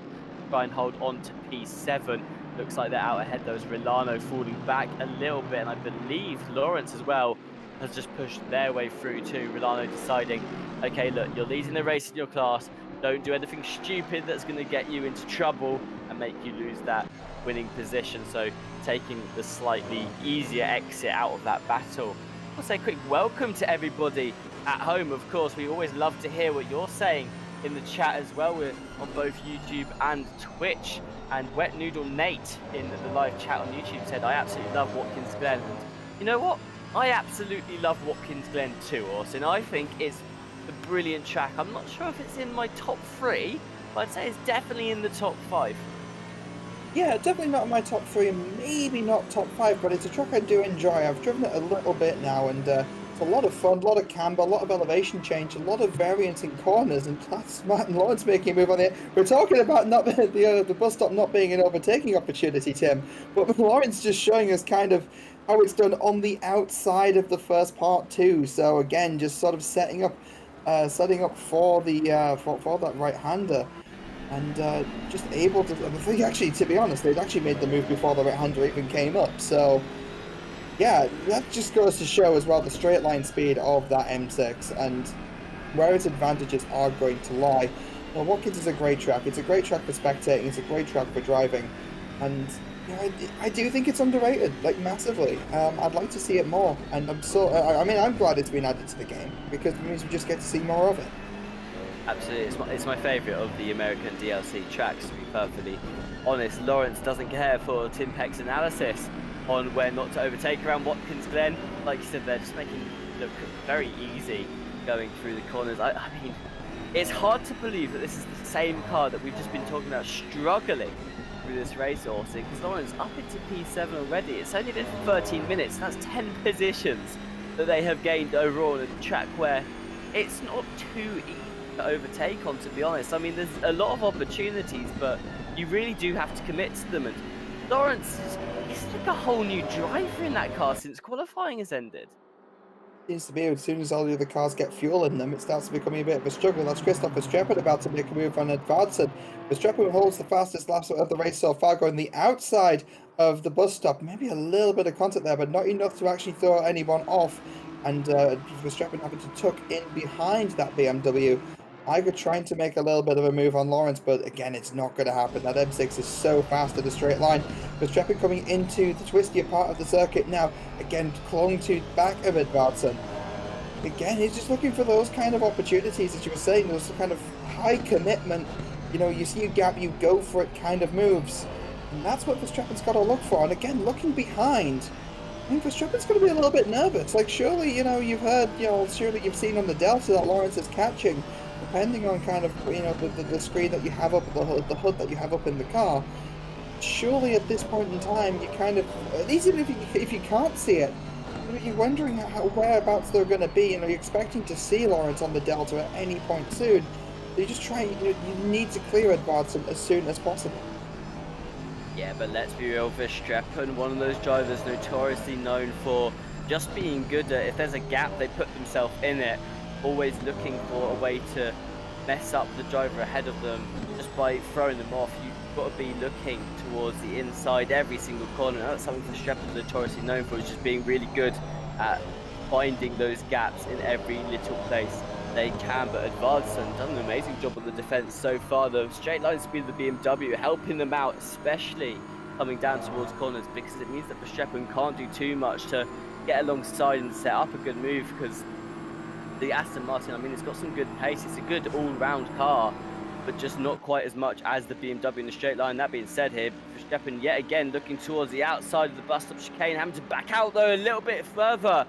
try and hold on to P7. Looks like they're out ahead though, as Rilano falling back a little bit, and I believe Lawrence as well has just pushed their way through too. Rilano deciding, okay, look, you're leading the race in your class, don't do anything stupid that's going to get you into trouble and make you lose that winning position. So taking the slightly easier exit out of that battle. I'll say a quick welcome to everybody at home. Of course, we always love to hear what you're saying in the chat as well. We're on both YouTube and Twitch. And Wet Noodle Nate in the live chat on YouTube said, I absolutely love Watkins Glen. And you know what? I absolutely love Watkins Glen too, Austin. I think it's a brilliant track. I'm not sure if it's in my top 3, but I'd say it's definitely in the top 5. Yeah, definitely not in my top 3 and maybe not top 5, but it's a track I do enjoy. I've driven it a little bit now, and it's a lot of fun, a lot of camber, a lot of elevation change, a lot of variance in corners, and that's Martin Lawrence making a move on it. We're talking about not the bus stop not being an overtaking opportunity, Tim, but Lawrence just showing us kind of how it's done on the outside of the first part too. So again, just sort of setting up for the for that right-hander. And just able to, I think actually, to be honest, they'd actually made the move before the right-hander even came up. So, yeah, that just goes to show as well the straight line speed of that M6 and where its advantages are going to lie. Well, Watkins is a great track. It's a great track for spectating. It's a great track for driving, and you know, I do think it's underrated, like massively. I'd like to see it more, and I mean, I'm glad it's been added to the game because it means we just get to see more of it. Absolutely, it's my favourite of the American DLC tracks, to be perfectly honest. Lawrence doesn't care for Tim Peck's analysis on where not to overtake around Watkins Glen. Like you said, they're just making it look very easy going through the corners. I mean, it's hard to believe that this is the same car that we've just been talking about struggling through this race, also, because Lawrence up into P7 already. It's only been for 13 minutes, and that's 10 positions that they have gained overall in a track where it's not too easy to overtake on, to be honest. I mean, there's a lot of opportunities, but you really do have to commit to them, and Lawrence is like a whole new driver in that car since qualifying has ended. Seems to be as soon as all the other cars get fuel in them, it starts becoming a bit of a struggle. That's Christoph Verstappen about to make a move on Edvardsen. Verstappen holds the fastest lap of the race so far, going the outside of the bus stop. Maybe a little bit of contact there, but not enough to actually throw anyone off. And Verstappen having to tuck in behind that BMW. Iger trying to make a little bit of a move on Lawrence, but again, it's not going to happen. That M6 is so fast in a straight line. Verstappen coming into the twistier part of the circuit now, again, clung to back of Edvardsen. Again, he's just looking for those kind of opportunities, as you were saying, those kind of high commitment, you know, you see a gap, you go for it kind of moves. And that's what Verstappen's got to look for. And again, looking behind, I think Verstappen's going to be a little bit nervous. Like, surely, you know, you've heard, you know, surely you've seen on the Delta that Lawrence is catching. Depending on kind of, you know, the screen that you have up, the hood that you have up in the car, surely at this point in time, you kind of, at least even if you can't see it, you're wondering whereabouts they're going to be. You know, you're expecting to see Lawrence on the Delta at any point soon. So you just try, you need to clear Edvardsen as soon as possible. Yeah, but let's be real, Verstappen, one of those drivers notoriously known for just being good at, if there's a gap, they put themselves in it. Always looking for a way to mess up the driver ahead of them just by throwing them off. You've got to be looking towards the inside every single corner. That's something Verstappen's notoriously known for, is just being really good at finding those gaps in every little place they can. But Edvardsen done an amazing job on the defense so far. The straight line speed of the BMW helping them out, especially coming down towards corners, because it means that Verstappen can't do too much to get alongside and set up a good move, because the Aston Martin, I mean, it's got some good pace. It's a good all-round car, but just not quite as much as the BMW in the straight line. That being said here, Verstappen yet again looking towards the outside of the bus stop chicane, having to back out though a little bit further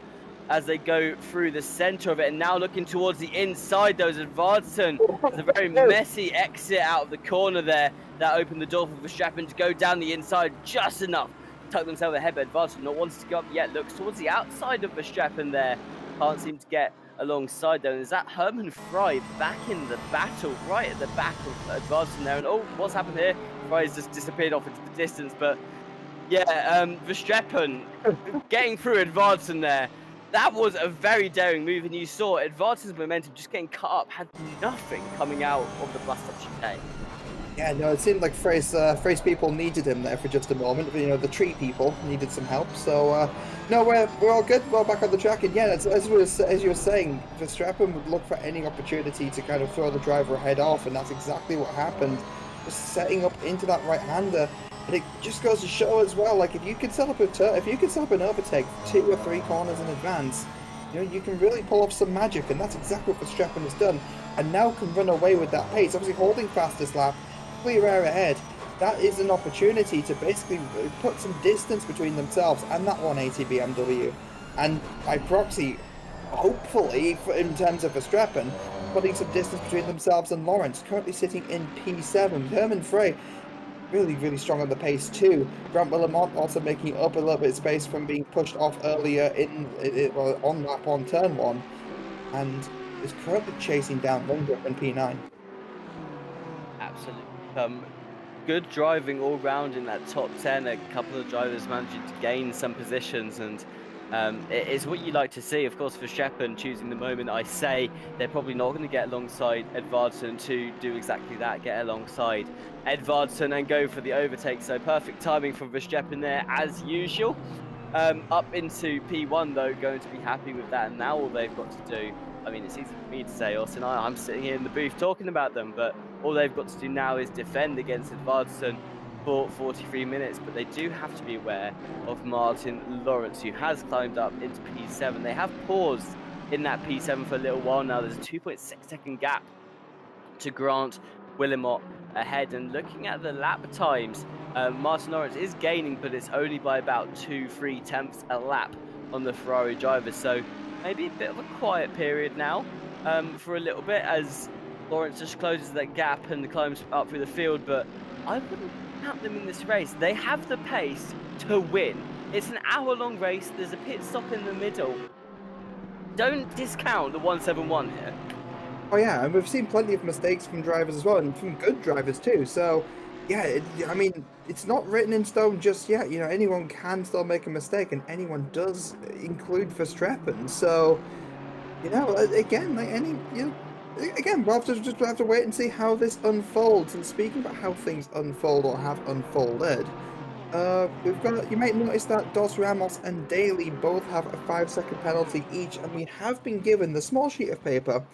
as they go through the center of it, and now looking towards the inside. Those Edvardsen, it's a very messy exit out of the corner there that opened the door for Verstappen to go down the inside just enough to tuck themselves ahead. But Edvardsen not wanting to go up yet, looks towards the outside of Verstappen there, can't seem to get alongside there. And is that Herman Fry back in the battle, right at the back of Edvardsen there? And oh, what's happened here? Fry's just disappeared off into the distance. But yeah, Verstappen getting through Edvardsen there. That was a very daring move, and you saw Edvardsen's momentum just getting cut up, had nothing coming out of the bus stop chicane. Yeah, no, it seemed like Frey's people needed him there for just a moment. You know, the tree people needed some help. So, no, we're all good. We're back on the track. And yeah, as you were saying, Verstappen would look for any opportunity to kind of throw the driver head off, and that's exactly what happened. Just setting up into that right-hander. And it just goes to show as well, like if you can set up an overtake 2 or 3 corners in advance, you know, you can really pull off some magic, and that's exactly what Verstappen has done. And now can run away with that pace. Obviously holding fastest lap, clear air ahead. That is an opportunity to basically put some distance between themselves and that 180 BMW. And by proxy, hopefully, in terms of Verstappen, putting some distance between themselves and Lawrence, currently sitting in P7. Herman Frey, really, really strong on the pace too. Grant Willemont also making up a little bit of space from being pushed off earlier on lap on turn 1. And is currently chasing down Lundgren in P9. Absolutely. Good driving all round in that top 10. A couple of drivers managing to gain some positions, and it is what you like to see. Of course, Verstappen choosing the moment. I say they're probably not going to get alongside Edvardsen to do exactly that, get alongside Edvardsen and go for the overtake. So perfect timing from Verstappen there as usual. Up into P1 though, going to be happy with that, and now all they've got to do I mean, it's easy for me to say, Austin. I'm sitting here in the booth talking about them, but all they've got to do now is defend against Edvardsen for 43 minutes. But they do have to be aware of Martin Lawrence, who has climbed up into P7. They have paused in that P7 for a little while now. There's a 2.6-second gap to Grant Willimot ahead. And looking at the lap times, Martin Lawrence is gaining, but it's only by about 2-3 tenths a lap on the Ferrari driver. So maybe a bit of a quiet period now for a little bit as Lawrence just closes that gap and climbs up through the field. But I wouldn't count them in this race. They have the pace to win. It's an hour-long race. There's a pit stop in the middle. Don't discount the 171 here. Oh yeah, and we've seen plenty of mistakes from drivers as well, and from good drivers too. So, yeah, I mean, it's not written in stone just yet. You know, anyone can still make a mistake, and anyone does, include Verstappen. So, you know, again, like again, we'll have to wait and see how this unfolds. And speaking about how things unfold or have unfolded, we've got. You might notice that Dos Ramos and Daly both have a 5-second penalty each, and we have been given the small sheet of paper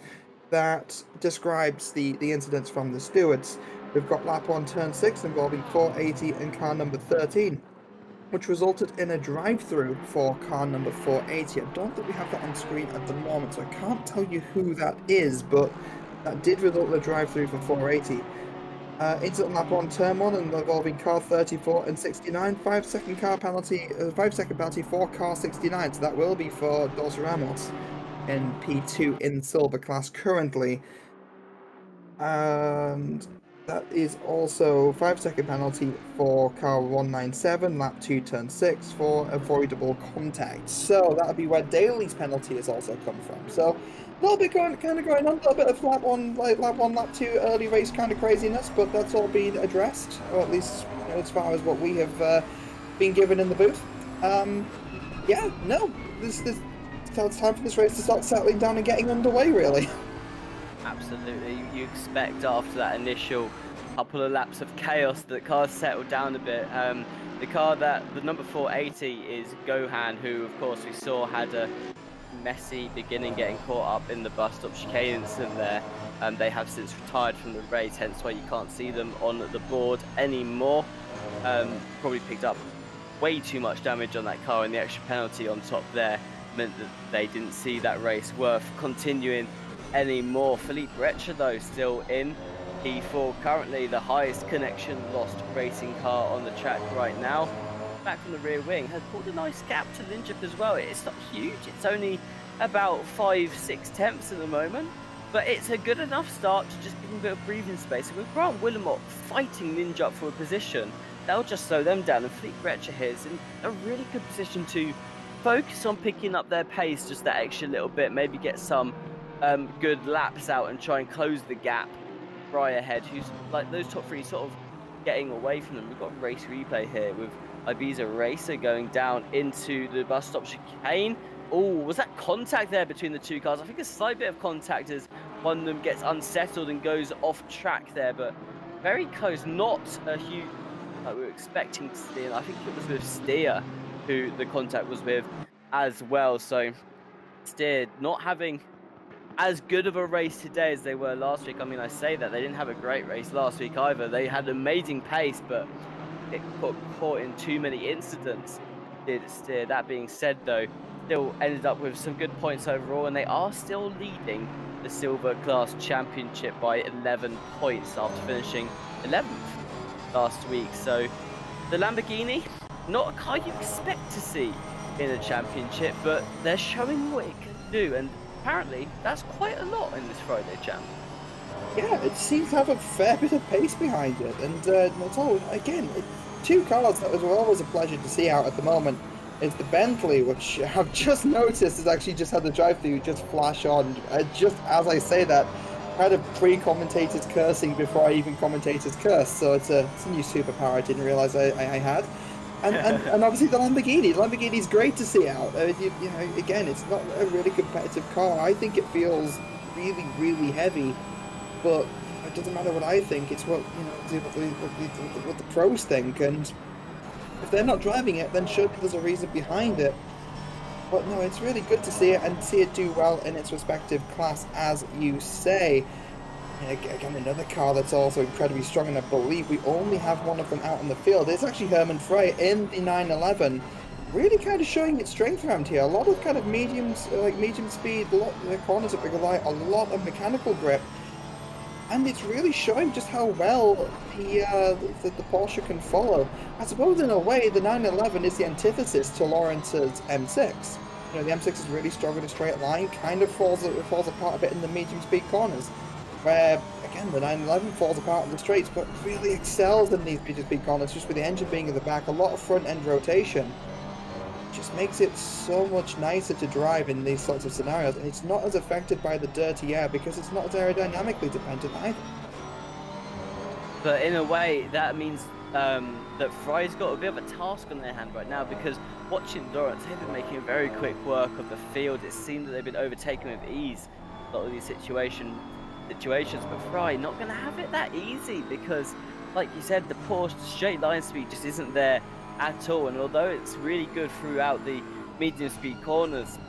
that describes the incidents from the stewards. We've got lap 1, turn 6 involving 480 and car number 13, which resulted in a drive-through for car number 480. I don't think we have that on screen at the moment, so I can't tell you who that is, but that did result in a drive-through for 480. Incident lap 1, turn 1 involving car 34 and 69, 5-second penalty for car 69, so that will be for Dos Ramos in P2 in silver class currently, and that is also 5-second penalty for car 197 lap 2 turn 6 for avoidable contact. So that'll be where Daly's penalty has also come from. So a little bit going on, a little bit of lap 1 lap 2 early race kind of craziness, but that's all been addressed, or at least, you know, as far as what we have been given in the booth. Yeah, no, it's time for this race to start settling down and getting underway, really. Absolutely. You expect after that initial couple of laps of chaos that cars settle down a bit. The number 480 is Gohan, who of course we saw had a messy beginning, getting caught up in the bus stop chicane incident there. They have since retired from the race, hence why you can't see them on the board anymore. Probably picked up way too much damage on that car, and the extra penalty on top there meant that they didn't see that race worth continuing anymore. Philippe Brecher, though, still in P4, currently the highest connection lost racing car on the track right now. Back from the rear wing, has pulled a nice gap to Linjup as well. It's not huge, it's only about 5-6 tenths at the moment, but it's a good enough start to just give them a bit of breathing space. And with Grant Willimot fighting Linjup for a position, that'll just slow them down, and Philippe Brecher here is in a really good position to focus on picking up their pace just that extra little bit, maybe get some good laps out and try and close the gap. Right ahead, who's like those top three sort of getting away from them. We've got a race replay here with Ibiza Racer going down into the bus stop chicane. Oh, was that contact there between the two cars? I think a slight bit of contact as one of them gets unsettled and goes off track there, but very close. Not a huge like we were expecting to see, and I think it was with Steer who the contact was with as well. So Steer not having as good of a race today as they were last week. I mean, I say that they didn't have a great race last week either. They had amazing pace, but it got caught in too many incidents, did Steer. That being said, though, still ended up with some good points overall, and they are still leading the Silver Class Championship by 11 points after finishing 11th last week. So the Lamborghini, not a car you expect to see in a championship, but they're showing what it can do, and apparently that's quite a lot in this Friday champ. Yeah, it seems to have a fair bit of pace behind it, and it's all, again, two cars that was always a pleasure to see out at the moment is the Bentley, which I've just noticed has actually just had the drive-through just flash on. Just as I say that, I had a pre-commentator's cursing before I even commentator's curse, so it's a new superpower I didn't realise I had. And obviously the Lamborghini. The Lamborghini's great to see out. You know, again, it's not a really competitive car. I think it feels really, really heavy, but it doesn't matter what I think. It's what what the pros think, and if they're not driving it, then surely there's a reason behind it. But no, it's really good to see it and see it do well in its respective class, as you say. And again, another car that's also incredibly strong, and I believe we only have one of them out in the field. It's actually Herman Frey in the 911, really kind of showing its strength around here. A lot of kind of mediums, like medium speed, a lot the corners that rely a lot of mechanical grip. And it's really showing just how well the Porsche can follow. I suppose in a way, the 911 is the antithesis to Lawrence's M6. You know, the M6 is really strong in a straight line, kind of falls apart a bit in the medium speed corners. Where, again, the 911 falls apart in the straights, but really excels in these medium speed corners, just with the engine being in the back, a lot of front end rotation. Just makes it so much nicer to drive in these sorts of scenarios, and it's not as affected by the dirty air because it's not as aerodynamically dependent either. But in a way, that means that Fry's got a bit of a task on their hand right now, because watching Lawrence, they've been making very quick work of the field. It seems that they've been overtaken with ease a lot of these situations, but Fry not going to have it that easy, because, like you said, the Porsche straight line speed just isn't there at all. And although it's really good throughout the medium speed corners,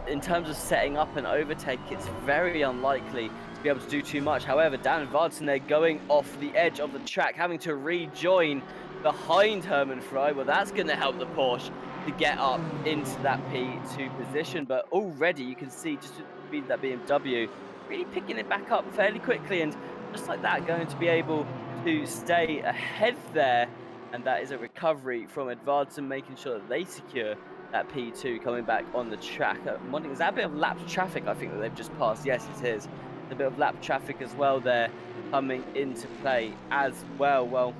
in terms of setting up an overtake, it's very unlikely to be able to do too much. However, Dan and Vartan, they're going off the edge of the track, having to rejoin behind Herman Fry. Well, that's going to help the Porsche to get up into that P2 position. But already you can see just with the speed of that BMW really picking it back up fairly quickly, and just like that, going to be able to stay ahead there. And that is a recovery from Advanced, making sure that they secure that P2 coming back on the track. I'm wondering, is that a bit of lapped traffic I think that they've just passed? Yes, it is. A bit of lapped traffic as well there coming into play as well. Well,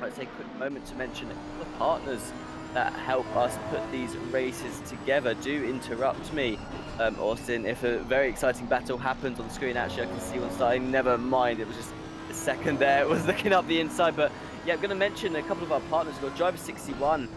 I'd say a quick moment to mention the partners that help us put these races together. Do interrupt me, Austin, if a very exciting battle happens on screen. Actually, I can see one starting. Never mind, it was just a second there. It was looking up the inside, but yeah, I'm going to mention a couple of our partners. We've got Driver 61.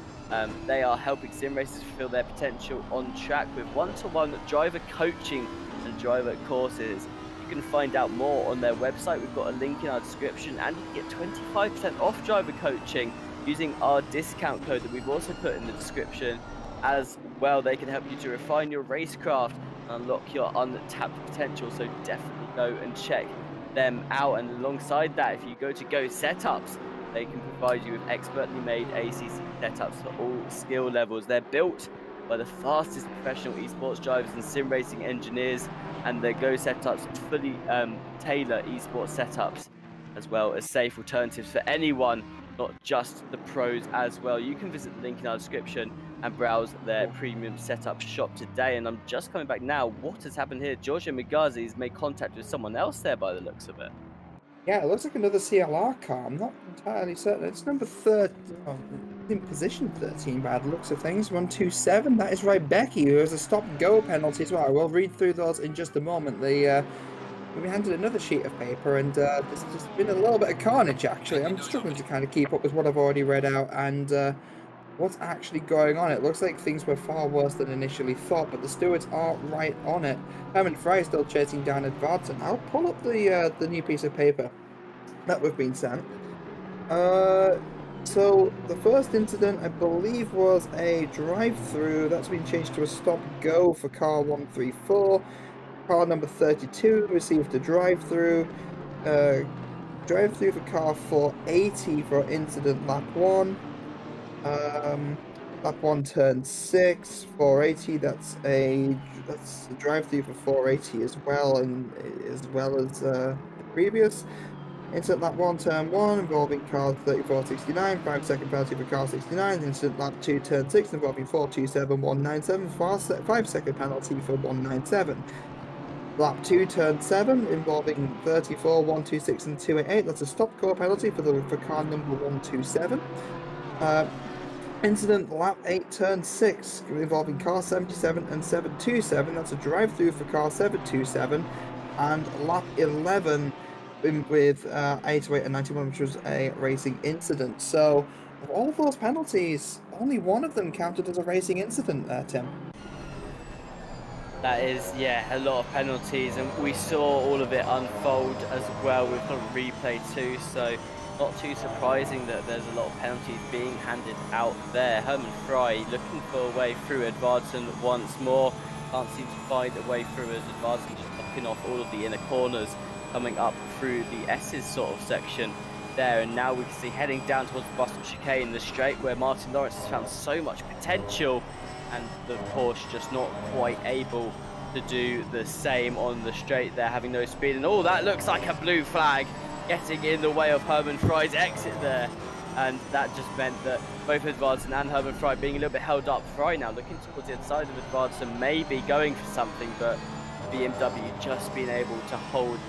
They are helping sim racers fulfill their potential on track with one-to-one driver coaching and driver courses. You can find out more on their website. We've got a link in our description, and you can get 25% off driver coaching using our discount code that we've also put in the description as well. They can help you to refine your racecraft and unlock your untapped potential, so definitely go and check them out. And alongside that, if you go to Go Setups, they can provide you with expertly made ACC setups for all skill levels. They're built by the fastest professional esports drivers and sim racing engineers, and their Go Setups fully tailor esports setups as well as safe alternatives for anyone, not just the pros as well. You can visit the link in our description and browse their premium setup shop today. And I'm just coming back now. What has happened here? Giorgio Migazi has made contact with someone else there by the looks of it. Yeah, it looks like another CLR car. I'm not entirely certain. It's number 13, in position 13 by the looks of things. 127. That is right, Becky, who has a stop-go penalty as well. I will read through those in just a moment. We handed another sheet of paper, and there's just been a little bit of carnage, actually. I'm struggling to kind of keep up with what I've already read out and what's actually going on. It looks like things were far worse than initially thought, but the stewards are right on it. Herman Fry still chasing down Advanced. I'll pull up the new piece of paper that we've been sent. So the first incident, I believe, was a drive-through. That's been changed to a stop-go for car 134. Car number 32 received a drive-through. Drive-through for car 480 for incident lap 1. Lap 1 turn 6, 480. That's a drive-through for 480 as well, and as well as the previous. Incident lap 1 turn 1 involving car 3469, 5-second penalty for car 69. Incident lap 2 turn 6 involving 427, 197, 5-second penalty for 197. Lap 2 turn 7 involving 34, 126 and 288. That's a stop-go penalty for car number 127. Incident lap 8 turn 6 involving car 77 and 727. That's a drive-through for car 727. And lap 11 with 808 and 91, which was a racing incident. So of all of those penalties, only one of them counted as a racing incident there, Tim. That is, yeah, a lot of penalties, and we saw all of it unfold as well with kind of replay too. So not too surprising that there's a lot of penalties being handed out there. Herman Fry looking for a way through Edvardsen once more. Can't seem to find a way through as Edvardsen just blocking off all of the inner corners coming up through the S's sort of section there. And now we can see heading down towards the Boston chicane, the straight where Martin Lawrence has found so much potential, and the Porsche just not quite able to do the same on the straight there, having no speed. And oh, that looks like a blue flag getting in the way of Herman Fry's exit there. And that just meant that both Edvardsen and Herman Fry being a little bit held up. Fry now looking towards the inside of Edvardsen, maybe going for something, but BMW just being able to hold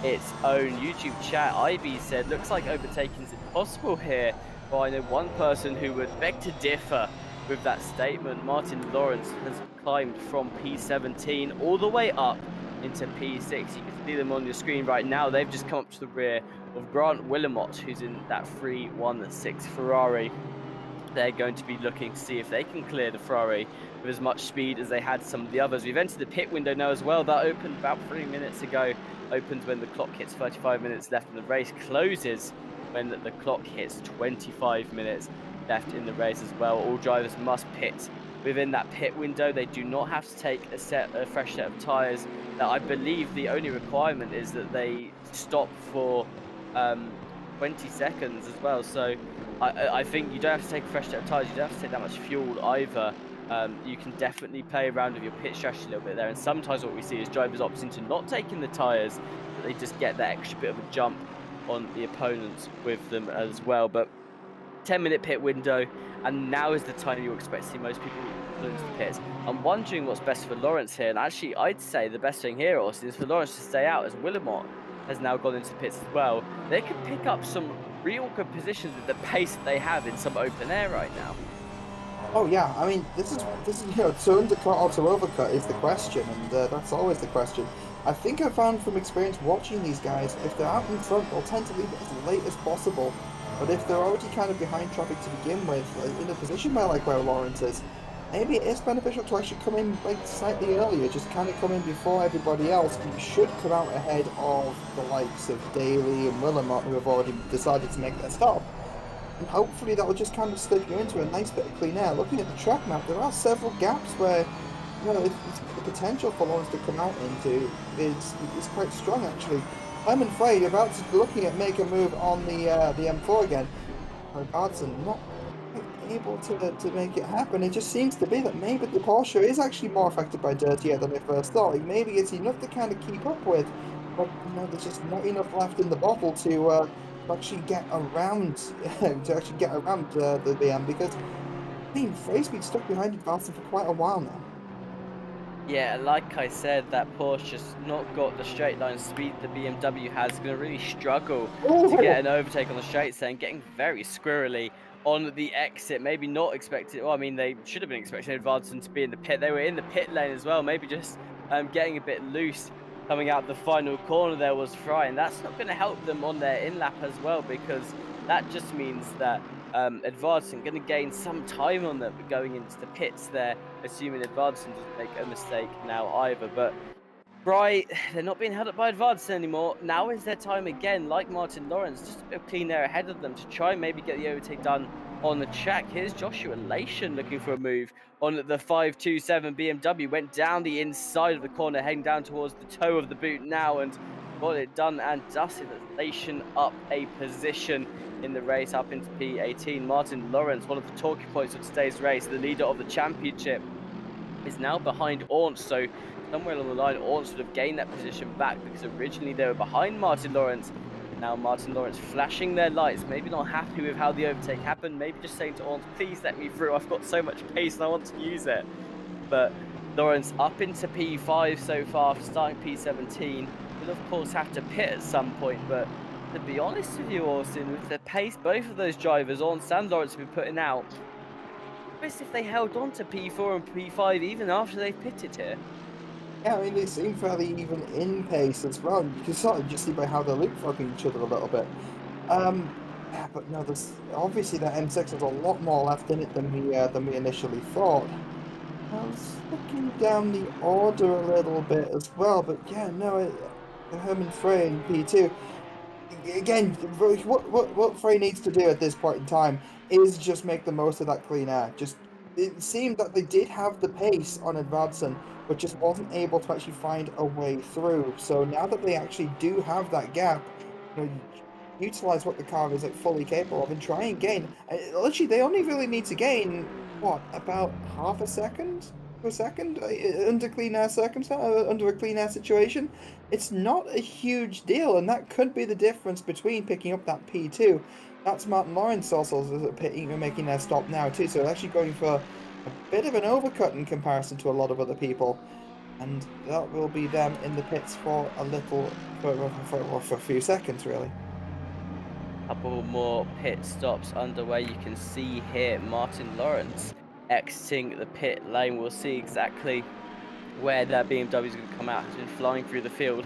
its own. YouTube chat, Ivy said, looks like overtaking is impossible here. Well, I know one person who would beg to differ with that statement. Martin Lawrence has climbed from P17 all the way up into P6. You can see them on your screen right now. They've just come up to the rear of Grant Willamot, who's in that 316 Ferrari. They're going to be looking to see if they can clear the Ferrari with as much speed as they had some of the others. We've entered the pit window now as well. That opened about 3 minutes ago. Opens when the clock hits 35 minutes left, and the race closes when the clock hits 25 minutes left in the race as well. All drivers must pit within that pit window. They do not have to take a fresh set of tyres. Now, I believe the only requirement is that they stop for 20 seconds as well. So I think you don't have to take a fresh set of tyres. You don't have to take that much fuel either. You can definitely play around with your pit strategy a little bit there. And sometimes what we see is drivers opting to not taking the tyres, but they just get that extra bit of a jump on the opponents with them as well. But 10-minute pit window, and now is the time you expect to see most people pull into the pits. I'm wondering what's best for Lawrence here, and actually I'd say the best thing here, Austin, is for Lawrence to stay out, as Willamot has now gone into the pits as well. They could pick up some real good positions with the pace that they have in some open air right now. Oh yeah, I mean, this is to undercut or to overcut is the question, and that's always the question. I think I found from experience watching these guys, if they're out in front, they'll tend to leave it as late as possible. But if they're already kind of behind traffic to begin with, in a position where Lawrence is, maybe it is beneficial to actually come in slightly earlier, just kind of come in before everybody else. You should come out ahead of the likes of Daly and Willamot, who have already decided to make their stop. And hopefully that will just kind of slip you into a nice bit of clean air. Looking at the track map, there are several gaps where, the potential for Lawrence to come out into is quite strong actually. I'm afraid about looking at make a move on the M4 again. Edvardsen not able to make it happen. It just seems to be that maybe the Porsche is actually more affected by dirty air than I first thought. Like maybe it's enough to kind of keep up with, but there's just not enough left in the bottle to actually get around the BM, because I mean Frey's been stuck behind Edvardsen for quite a while now. Yeah, like I said, that Porsche just not got the straight line speed the BMW has. Going to really struggle to get an overtake on the straights there, and getting very squirrely on the exit. Maybe not expected. Well, I mean, they should have been expecting Edvardsen to be in the pit. They were in the pit lane as well. Maybe just getting a bit loose coming out the final corner there was Fry, and that's not going to help them on their in-lap as well, because that just means that Edvardsen going to gain some time on them going into the pits there, assuming Edvardsen doesn't make a mistake now either. But Fry, they're not being held up by Edvardsen anymore. Now is their time again, like Martin Lawrence, just a bit of clean air ahead of them to try and maybe get the overtake done on the track. Here's Joshua Lation looking for a move on the 527 BMW. Went down the inside of the corner, heading down towards the toe of the boot now, and got it done and dusted. Lation up a position in the race, up into P18. Martin Lawrence, one of the talking points of today's race, the leader of the championship, is now behind Ornt. So somewhere along the line, Ornt would have gained that position back, because originally they were behind Martin Lawrence. Now Martin Lawrence flashing their lights, maybe not happy with how the overtake happened, maybe just saying to Ornt, please let me through, I've got so much pace and I want to use it. But Lawrence up into P5 so far, starting P17. Will of course have to pit at some point, but to be honest with you, Austin, with the pace both of those drivers, Ornt and Lawrence, have been putting out, best if they held on to P4 and P5 even after they've pitted here. Yeah, I mean, they seem fairly even in pace as well. You can sort of just see by how they're leapfrogging each other a little bit. Yeah, but no, there's obviously that M6 has a lot more left in it than we initially thought. I was looking down the order a little bit as well, but yeah, no, Herman Frey in P2. again, what Frey needs to do at this point in time is just make the most of that clean air. Just it seemed that they did have the pace on Edvardsen, but just wasn't able to actually find a way through. So now that they actually do have that gap, you know, utilize what the car is like fully capable of and try and gain. Literally, they only really need to gain what about half a second to a second under clean air circumstance, under a clean air situation. It's not a huge deal, and that could be the difference between picking up that P2. That's Martin Lawrence also pitting and making their stop now too. So they're actually going for a bit of an overcut in comparison to a lot of other people, and that will be them in the pits for a little for a few seconds really. Couple more pit stops underway. You can see here Martin Lawrence exiting the pit lane. We'll see exactly where that BMW is going to come out. Has been flying through the field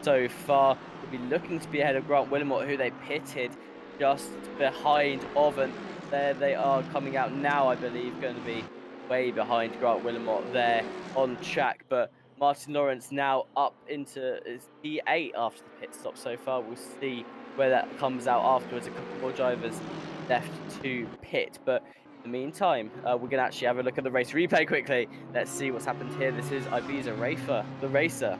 so far. We'll be looking to be ahead of Grant Wilmot, who they pitted just behind of, and there they are coming out now. I believe going to be way behind Grant Wilmot there on track, but Martin Lawrence now up into his P8 after the pit stop so far. We'll see where that comes out afterwards. A couple more drivers left to pit, but in the meantime, we're going to actually have a look at the race replay quickly. Let's see what's happened here. This is Ibiza Rafer, the racer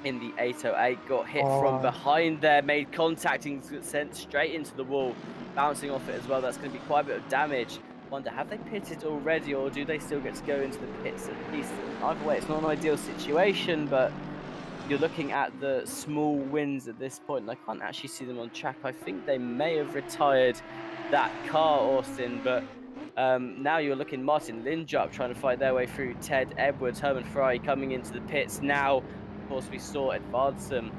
in the 808, got hit from behind there, made contact and sent straight into the wall, bouncing off it as well. That's going to be quite a bit of damage. Wonder, have they pitted already, or do they still get to go into the pits at least? Either way, it's not an ideal situation, but you're looking at the small wins at this point, and I can't actually see them on track. I think they may have retired that car, Austin, but now you're looking Martin Lindrup trying to fight their way through Ted Edwards, Herman Fry coming into the pits now. Of course, we saw Edvardsen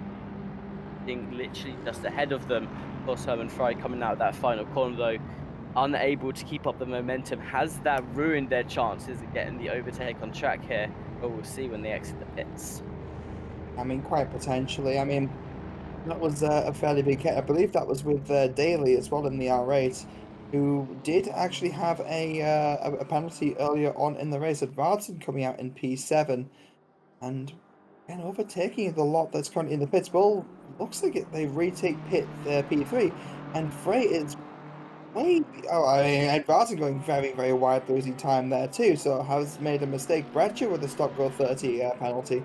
being literally just ahead of them. Of course, Herman Fry coming out of that final corner, though, unable to keep up the momentum. Has that ruined their chances of getting the overtake on track here? But we'll see when they exit the pits. I mean, quite potentially. I mean, that was a fairly big hit. I believe that was with Daly as well in the R8, who did actually have a penalty earlier on in the race. Edvardsen coming out in P7, and again overtaking the lot that's currently in the pits. Well, looks like they retake pit P3, and Frey is way. Oh, I mean, Edvardsen going very, very wide, losing time there too. So has made a mistake. Bradshaw with a stop go 30 penalty.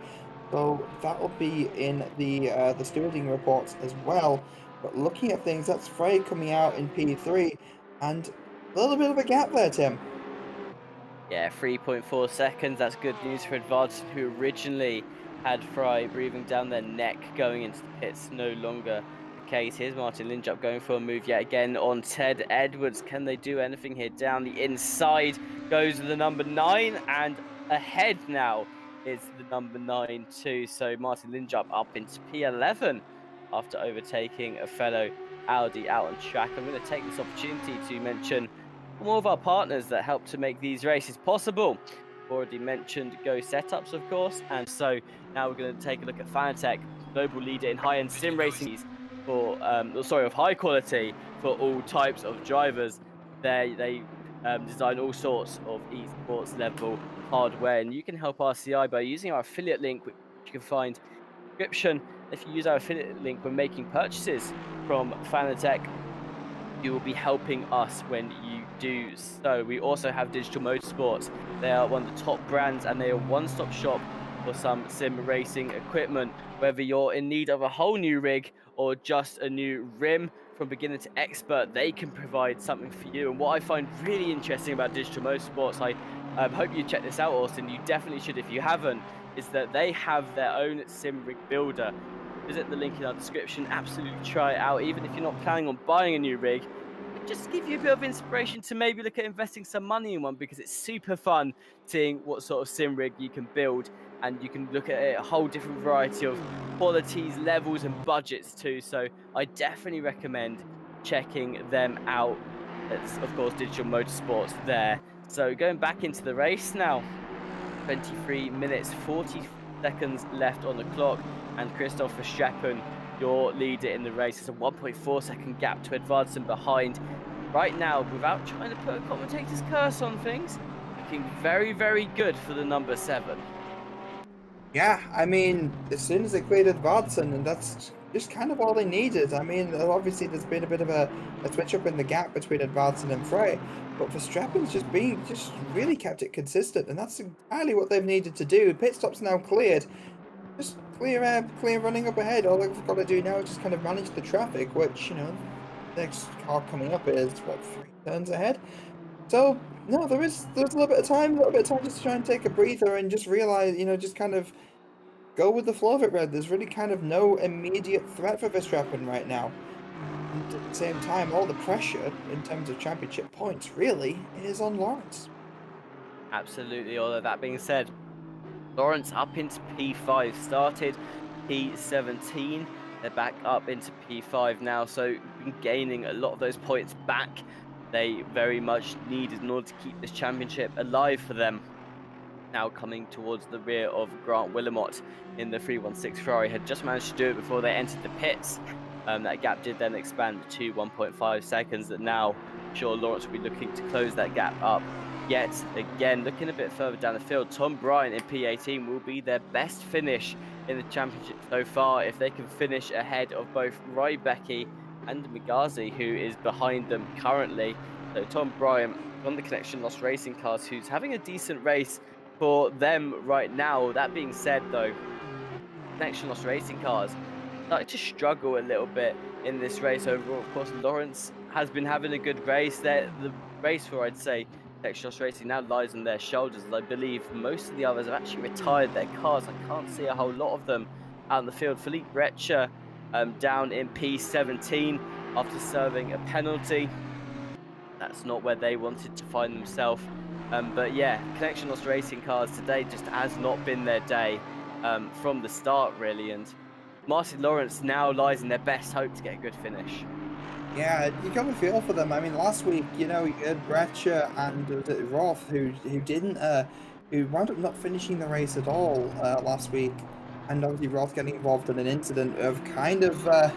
So that will be in the stewarding reports as well. But looking at things, that's Frey coming out in P3, and a little bit of a gap there, Tim. Yeah, 3.4 seconds. That's good news for Edvardsen, who originally had Fry breathing down their neck going into the pits. No longer the case. Here's Martin Lindrup going for a move yet again on Ted Edwards. Can they do anything here? Down the inside goes the number 9, and ahead now is the number 9 too. So Martin Lindrup up into P11 after overtaking a fellow Audi out on track. I'm going to take this opportunity to mention more of our partners that help to make these races possible. Already mentioned Go Setups, of course, and so now we're going to take a look at Fanatec, global leader in high-end sim racing for of high quality for all types of drivers. They design all sorts of esports level hardware, and you can help RCI by using our affiliate link, which you can find in the description. If you use our affiliate link when making purchases from Fanatec, you will be helping us when you do so. We also have Digital Motorsports. They are one of the top brands, and they are a one-stop shop for some sim racing equipment. Whether you're in need of a whole new rig or just a new rim, from beginner to expert, they can provide something for you. And what I find really interesting about Digital Motorsports, I hope you check this out, Austin, you definitely should if you haven't, is that they have their own sim rig builder. Visit the link in our description, absolutely try it out. Even if you're not planning on buying a new rig, just give you a bit of inspiration to maybe look at investing some money in one, because it's super fun seeing what sort of sim rig you can build, and you can look at a whole different variety of qualities, levels and budgets too. So I definitely recommend checking them out. It's of course Digital Motorsports there. So going back into the race now, 23 minutes 40 seconds left on the clock, and Christoph Verstappen, your leader in the race, is a 1.4 second gap to Edvardsen behind. Right now, without trying to put a commentator's curse on things, looking very, very good for the number 7. Yeah, I mean, as soon as they cleared Edvardsen, and that's just kind of all they needed. I mean, obviously there's been a bit of a switch up in the gap between advancing and Frey, but Verstappen's just really kept it consistent, and that's entirely what they've needed to do. Pit stop's now cleared. Just clear running up ahead. All they've got to do now is just kind of manage the traffic, which, next car coming up is, what, 3 turns ahead? So, no, there's a little bit of time just to try and take a breather and just realize, just kind of go with the flow of it, Red. There's really kind of no immediate threat for Verstappen right now. And at the same time, all the pressure in terms of championship points really is on Lawrence. Absolutely. All of that being said, Lawrence up into P5, started P17. They're back up into P5 now, so been gaining a lot of those points back they very much needed in order to keep this championship alive for them. Now coming towards the rear of Grant Willamot in the 316 Ferrari, had just managed to do it before they entered the pits. That gap did then expand to 1.5 seconds, and now sure Lawrence will be looking to close that gap up. Yet again, looking a bit further down the field, Tom Bryant in P18 will be their best finish in the championship so far if they can finish ahead of both Rybecki and Migazi, who is behind them currently. So Tom Bryant on the Connection Lost Racing Cars, who's having a decent race for them right now. That being said, though, Connection Lost Racing Cars started to struggle a little bit in this race overall. Of course, Lawrence has been having a good race. The race for, I'd say, Connection Lost Racing now lies on their shoulders, as I believe most of the others have actually retired their cars. I can't see a whole lot of them out in the field. Philippe Brecher down in P17 after serving a penalty. That's not where they wanted to find themselves. But yeah, Connection Lost Racing Cars today just has not been their day from the start, really. And Martin Lawrence now lies in their best hope to get a good finish. Yeah, you got a feel for them. I mean, last week, you had Brecher and Roth who wound up not finishing the race at all last week, and obviously Roth getting involved in an incident of kind of. I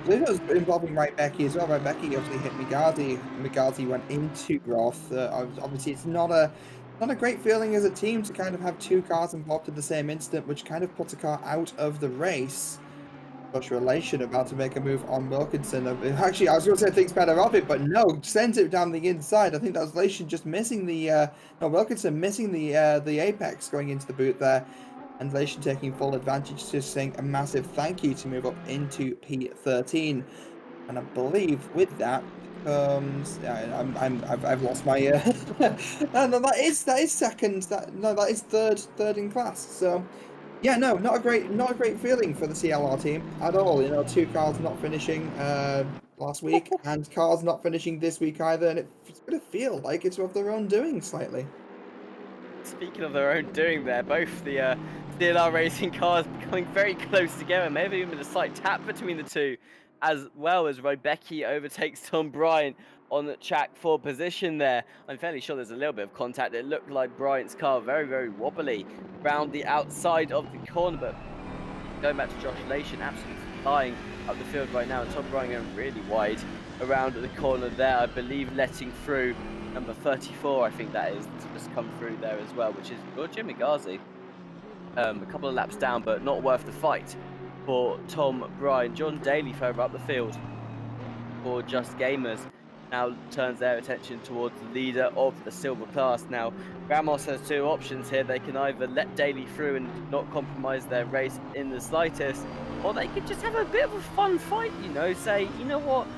believe it was involving Rybecki as well. Rybecki obviously hit Migazi. Migazi went into Roth. Obviously, it's not a great feeling as a team to kind of have 2 cars involved in the same incident, which kind of puts a car out of the race. Joshua Relation about to make a move on Wilkinson. Actually, I was going to say thinks better of it, but no, sends it down the inside. I think that was Relation just missing Wilkinson missing the apex going into the boot there. And Relation taking full advantage, just saying a massive thank you to move up into P13. And I believe with that comes I've lost my no, that is second. That is third in class. So yeah, no, not a great feeling for the CLR team at all. 2 cars not finishing last week, and cars not finishing this week either, and it's going to feel like it's of their own doing slightly. Speaking of their own doing there, both the CLR racing cars becoming very close together. Maybe even a slight tap between the two, as well as Rybecki overtakes Tom Bryant on the track for position there. I'm fairly sure there's a little bit of contact. It looked like Bryant's car very, very wobbly around the outside of the corner, but going back to Josh Relation, absolutely flying up the field right now, and Tom Bryant going really wide around the corner there, I believe letting through number 34, I think that is, to just come through there as well, which is Jimmy Migazi. A couple of laps down, but not worth the fight for Tom Bryant. John Daly further up the field for Just Gamers now turns their attention towards the leader of the silver class. Now, Ramos has 2 options here. They can either let Daly through and not compromise their race in the slightest, or they could just have a bit of a fun fight, say, you know what,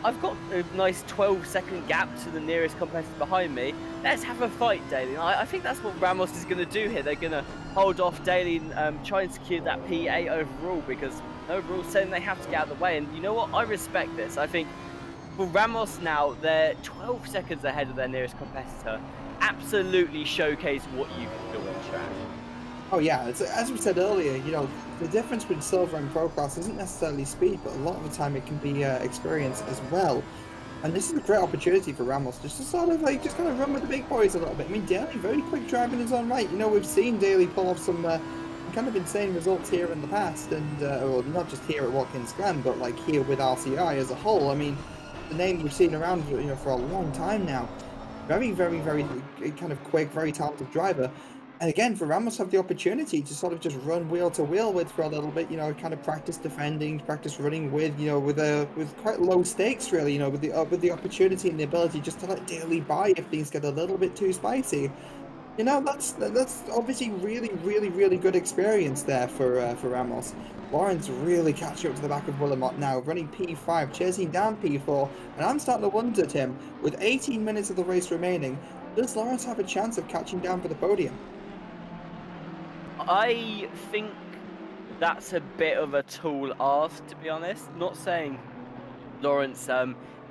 I've got a nice 12-second gap to the nearest competitor behind me. Let's have a fight, Daly. I think that's what Ramos is going to do here. They're going to hold off Daly and try and secure that P8 overall, because overall saying they have to get out of the way. And you know what? I respect this. I think for Ramos now, they're 12 seconds ahead of their nearest competitor. Absolutely showcase what you can do on track. Oh yeah, as we said earlier, the difference between silver and pro class isn't necessarily speed, but a lot of the time it can be experience as well. And this is a great opportunity for Ramos just to sort of just kind of run with the big boys a little bit. I mean, Daly, very quick driving his own right. We've seen Daly pull off some kind of insane results here in the past, and well, not just here at Watkins Glen, but like here with RCI as a whole. I mean, the name we've seen around for a long time now. Very, very, very kind of quick, very talented driver. And again, for Ramos have the opportunity to sort of just run wheel to wheel with for a little bit, you know, kind of practice defending, practice running with, you know, with quite low stakes really, you know, with the opportunity and the ability just to let Daly by if things get a little bit too spicy. You know, that's obviously really good experience there for Ramos. Lawrence really catching up to the back of Willamot now, running P5, chasing down P4, and I'm starting to wonder, Tim, with 18 minutes of the race remaining, does Lawrence have a chance of catching down for the podium? I think that's a bit of a tall ask, to be honest. Not saying Lawrence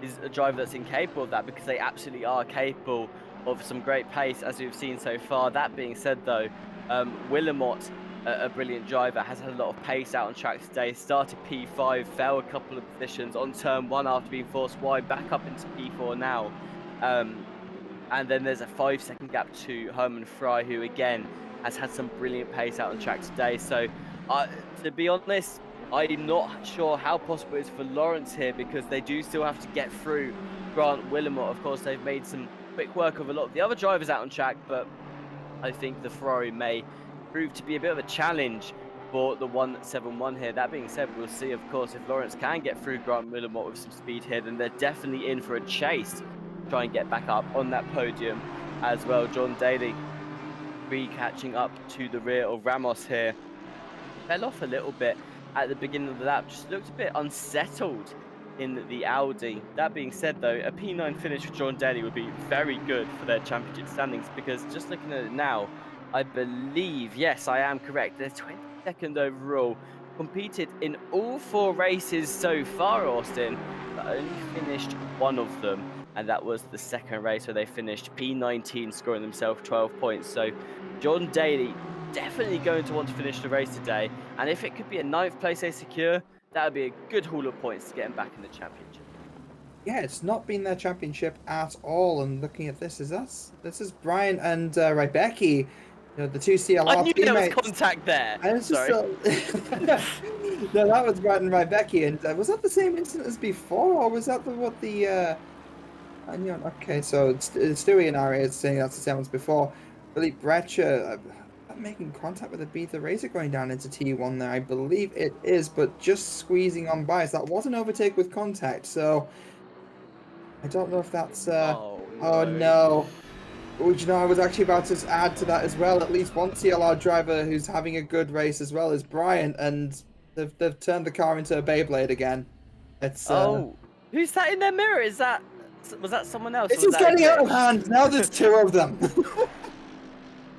is a driver that's incapable of that, because they absolutely are capable of some great pace, as we've seen so far. That being said, though, Willamot, a brilliant driver, has had a lot of pace out on track today. Started P5, fell a couple of positions on turn 1 after being forced wide, back up into P4 now. And then there's a 5-second gap to Herman Fry, who again has had some brilliant pace out on track today. So, to be honest, I'm not sure how possible it is for Lawrence here, because they do still have to get through Grant Willamot. Of course, they've made some quick work of a lot of the other drivers out on track, but I think the Ferrari may prove to be a bit of a challenge for the 171 here. That being said, we'll see, of course, if Lawrence can get through Grant Willamot with some speed here, then they're definitely in for a chase. Try and get back up on that podium as well. John Daly catching up to the rear of Ramos here. Fell off a little bit at the beginning of the lap, just looked a bit unsettled in the Audi. That being said, though, a P9 finish for John Daly would be very good for their championship standings, because just looking at it now, I believe, yes, I am correct, they're 22nd overall, competed in all 4 races so far, Austin, but only finished one of them, and that was the second race where they finished P19, scoring themselves 12 points. So John Daly definitely going to want to finish the race today, and if it could be a 9th place they secure, that would be a good haul of points to get them back in the championship. Yeah, it's not been their championship at all. And looking at this, this is Brian and Rebecca, you know, the two CLR I knew teammates. there was contact there. And it's just Sorry. no, that was Brian and Rebecca. And was that the same incident as before, or was that okay, so it's Stewie and Ari is saying that's the same as before. Philippe Bretcher making contact with the Ibiza Razor going down into T1 there. I believe it is, but just squeezing on by. So that was an overtake with contact. So I don't know if that's. Oh no. Oh, you know, I was actually about to add to that as well. At least one CLR driver who's having a good race as well is Brian, and they've turned the car into a Beyblade again. It's. Who's that in their mirror? Was that someone else? This is getting out of hand. Now there's 2 of them.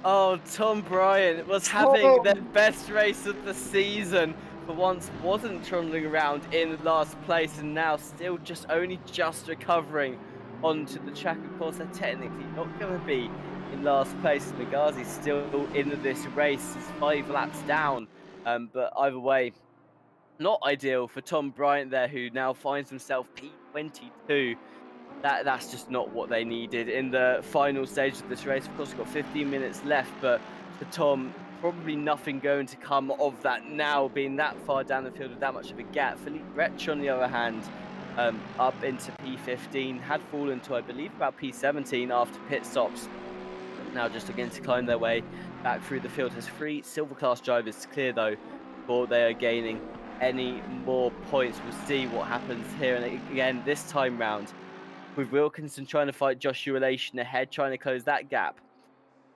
Oh, Tom Bryant was having their best race of the season. For once, wasn't trundling around in last place, and now still only just recovering onto the track. Of course, they're technically not going to be in last place. Nagazi's still in this race. He's 5 laps down. But either way, not ideal for Tom Bryant there, who now finds himself P22. That's just not what they needed in the final stage of this race. Of course, we've got 15 minutes left, but for Tom, probably nothing going to come of that now, being that far down the field with that much of a gap. Philippe Bretsch, on the other hand, up into P15, had fallen to, I believe, about P17 after pit stops. Now just again to climb their way back through the field. Has 3 silver class drivers to clear, though, before they are gaining any more points. We'll see what happens here. And again, this time round, with Wilkinson trying to fight Joshua Relation ahead, trying to close that gap,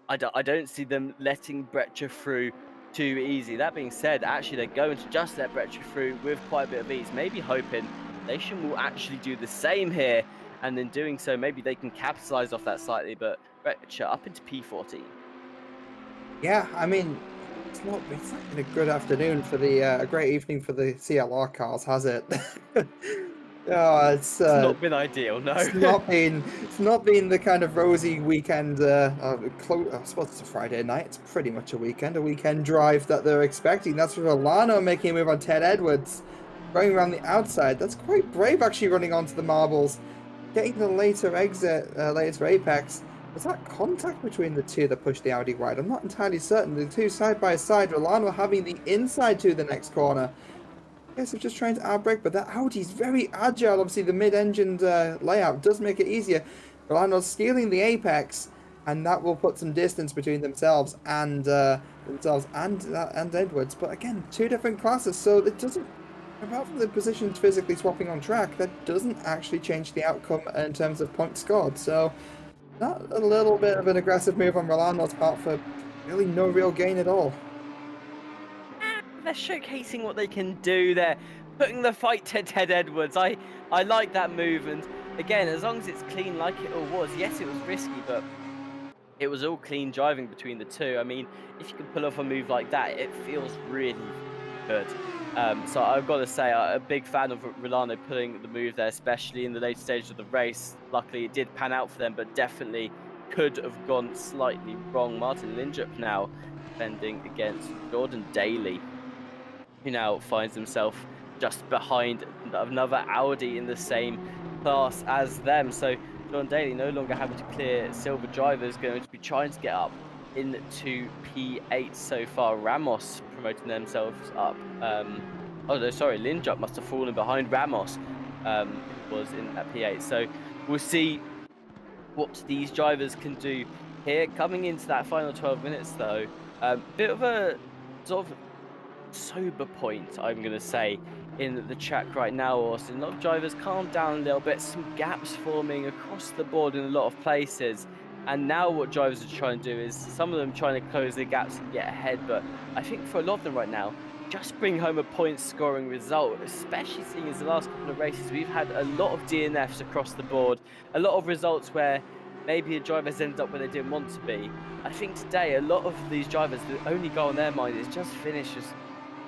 I don't see them letting Bretcher through too easy. That being said, actually they're going to just let Bretcher through with quite a bit of ease, maybe hoping Relation will actually do the same here, and in doing so, maybe they can capitalize off that slightly. But Bretcher up into P14. Yeah, I mean, it's not been a good afternoon for the a great evening for the CLR cars, has it? Oh, it's not been ideal, no. It's not been the kind of rosy weekend. I suppose it's a Friday night. It's pretty much a weekend drive that they're expecting. That's with Alano making a move on Ted Edwards, going around the outside. That's quite brave, actually, running onto the marbles, getting the later exit, later apex. Was that contact between the two that pushed the Audi wide? I'm not entirely certain. The two side by side, Rolano having the inside to the next corner. Yes, I'm just trying to outbrake, but that Audi's very agile. Obviously, the mid-engined layout does make it easier. Rolano's stealing the apex. and that will put some distance between themselves and Edwards. But again, two different classes, so it doesn't. Apart from the positions physically swapping on track, that doesn't actually change the outcome in terms of points scored. So that a little bit of an aggressive move on Rolano's part for really no real gain at all. They're showcasing what they can do. They're putting the fight to Ted Edwards. I like that move, and again, as long as it's clean like it all was. Yes, it was risky, but it was all clean driving between the two. I mean, if you can pull off a move like that, it feels really good. So I've got to say, I'm a big fan of Rolano pulling the move there, especially in the later stage of the race. Luckily, it did pan out for them, but definitely could have gone slightly wrong. Martin Lindrup now defending against Jordan Daly, who now finds himself just behind another Audi in the same class as them. So John Daly no longer having to clear silver drivers, going to be trying to get up into P8 so far. Ramos promoting themselves up. Oh no, sorry, Lindrup must have fallen behind Ramos, who was in at P8. So we'll see what these drivers can do here. Coming into that final 12 minutes though, bit of a sort of sober point, I'm going to say, in the track right now, Austin. A lot of drivers calm down a little bit, some gaps forming across the board in a lot of places. And now what drivers are trying to do is, some of them trying to close the gaps and get ahead, but I think for a lot of them right now, just bring home a point scoring result, especially seeing as the last couple of races, we've had a lot of DNFs across the board, a lot of results where maybe a driver has ended up where they didn't want to be. I think today, a lot of these drivers, the only goal in their mind is just finish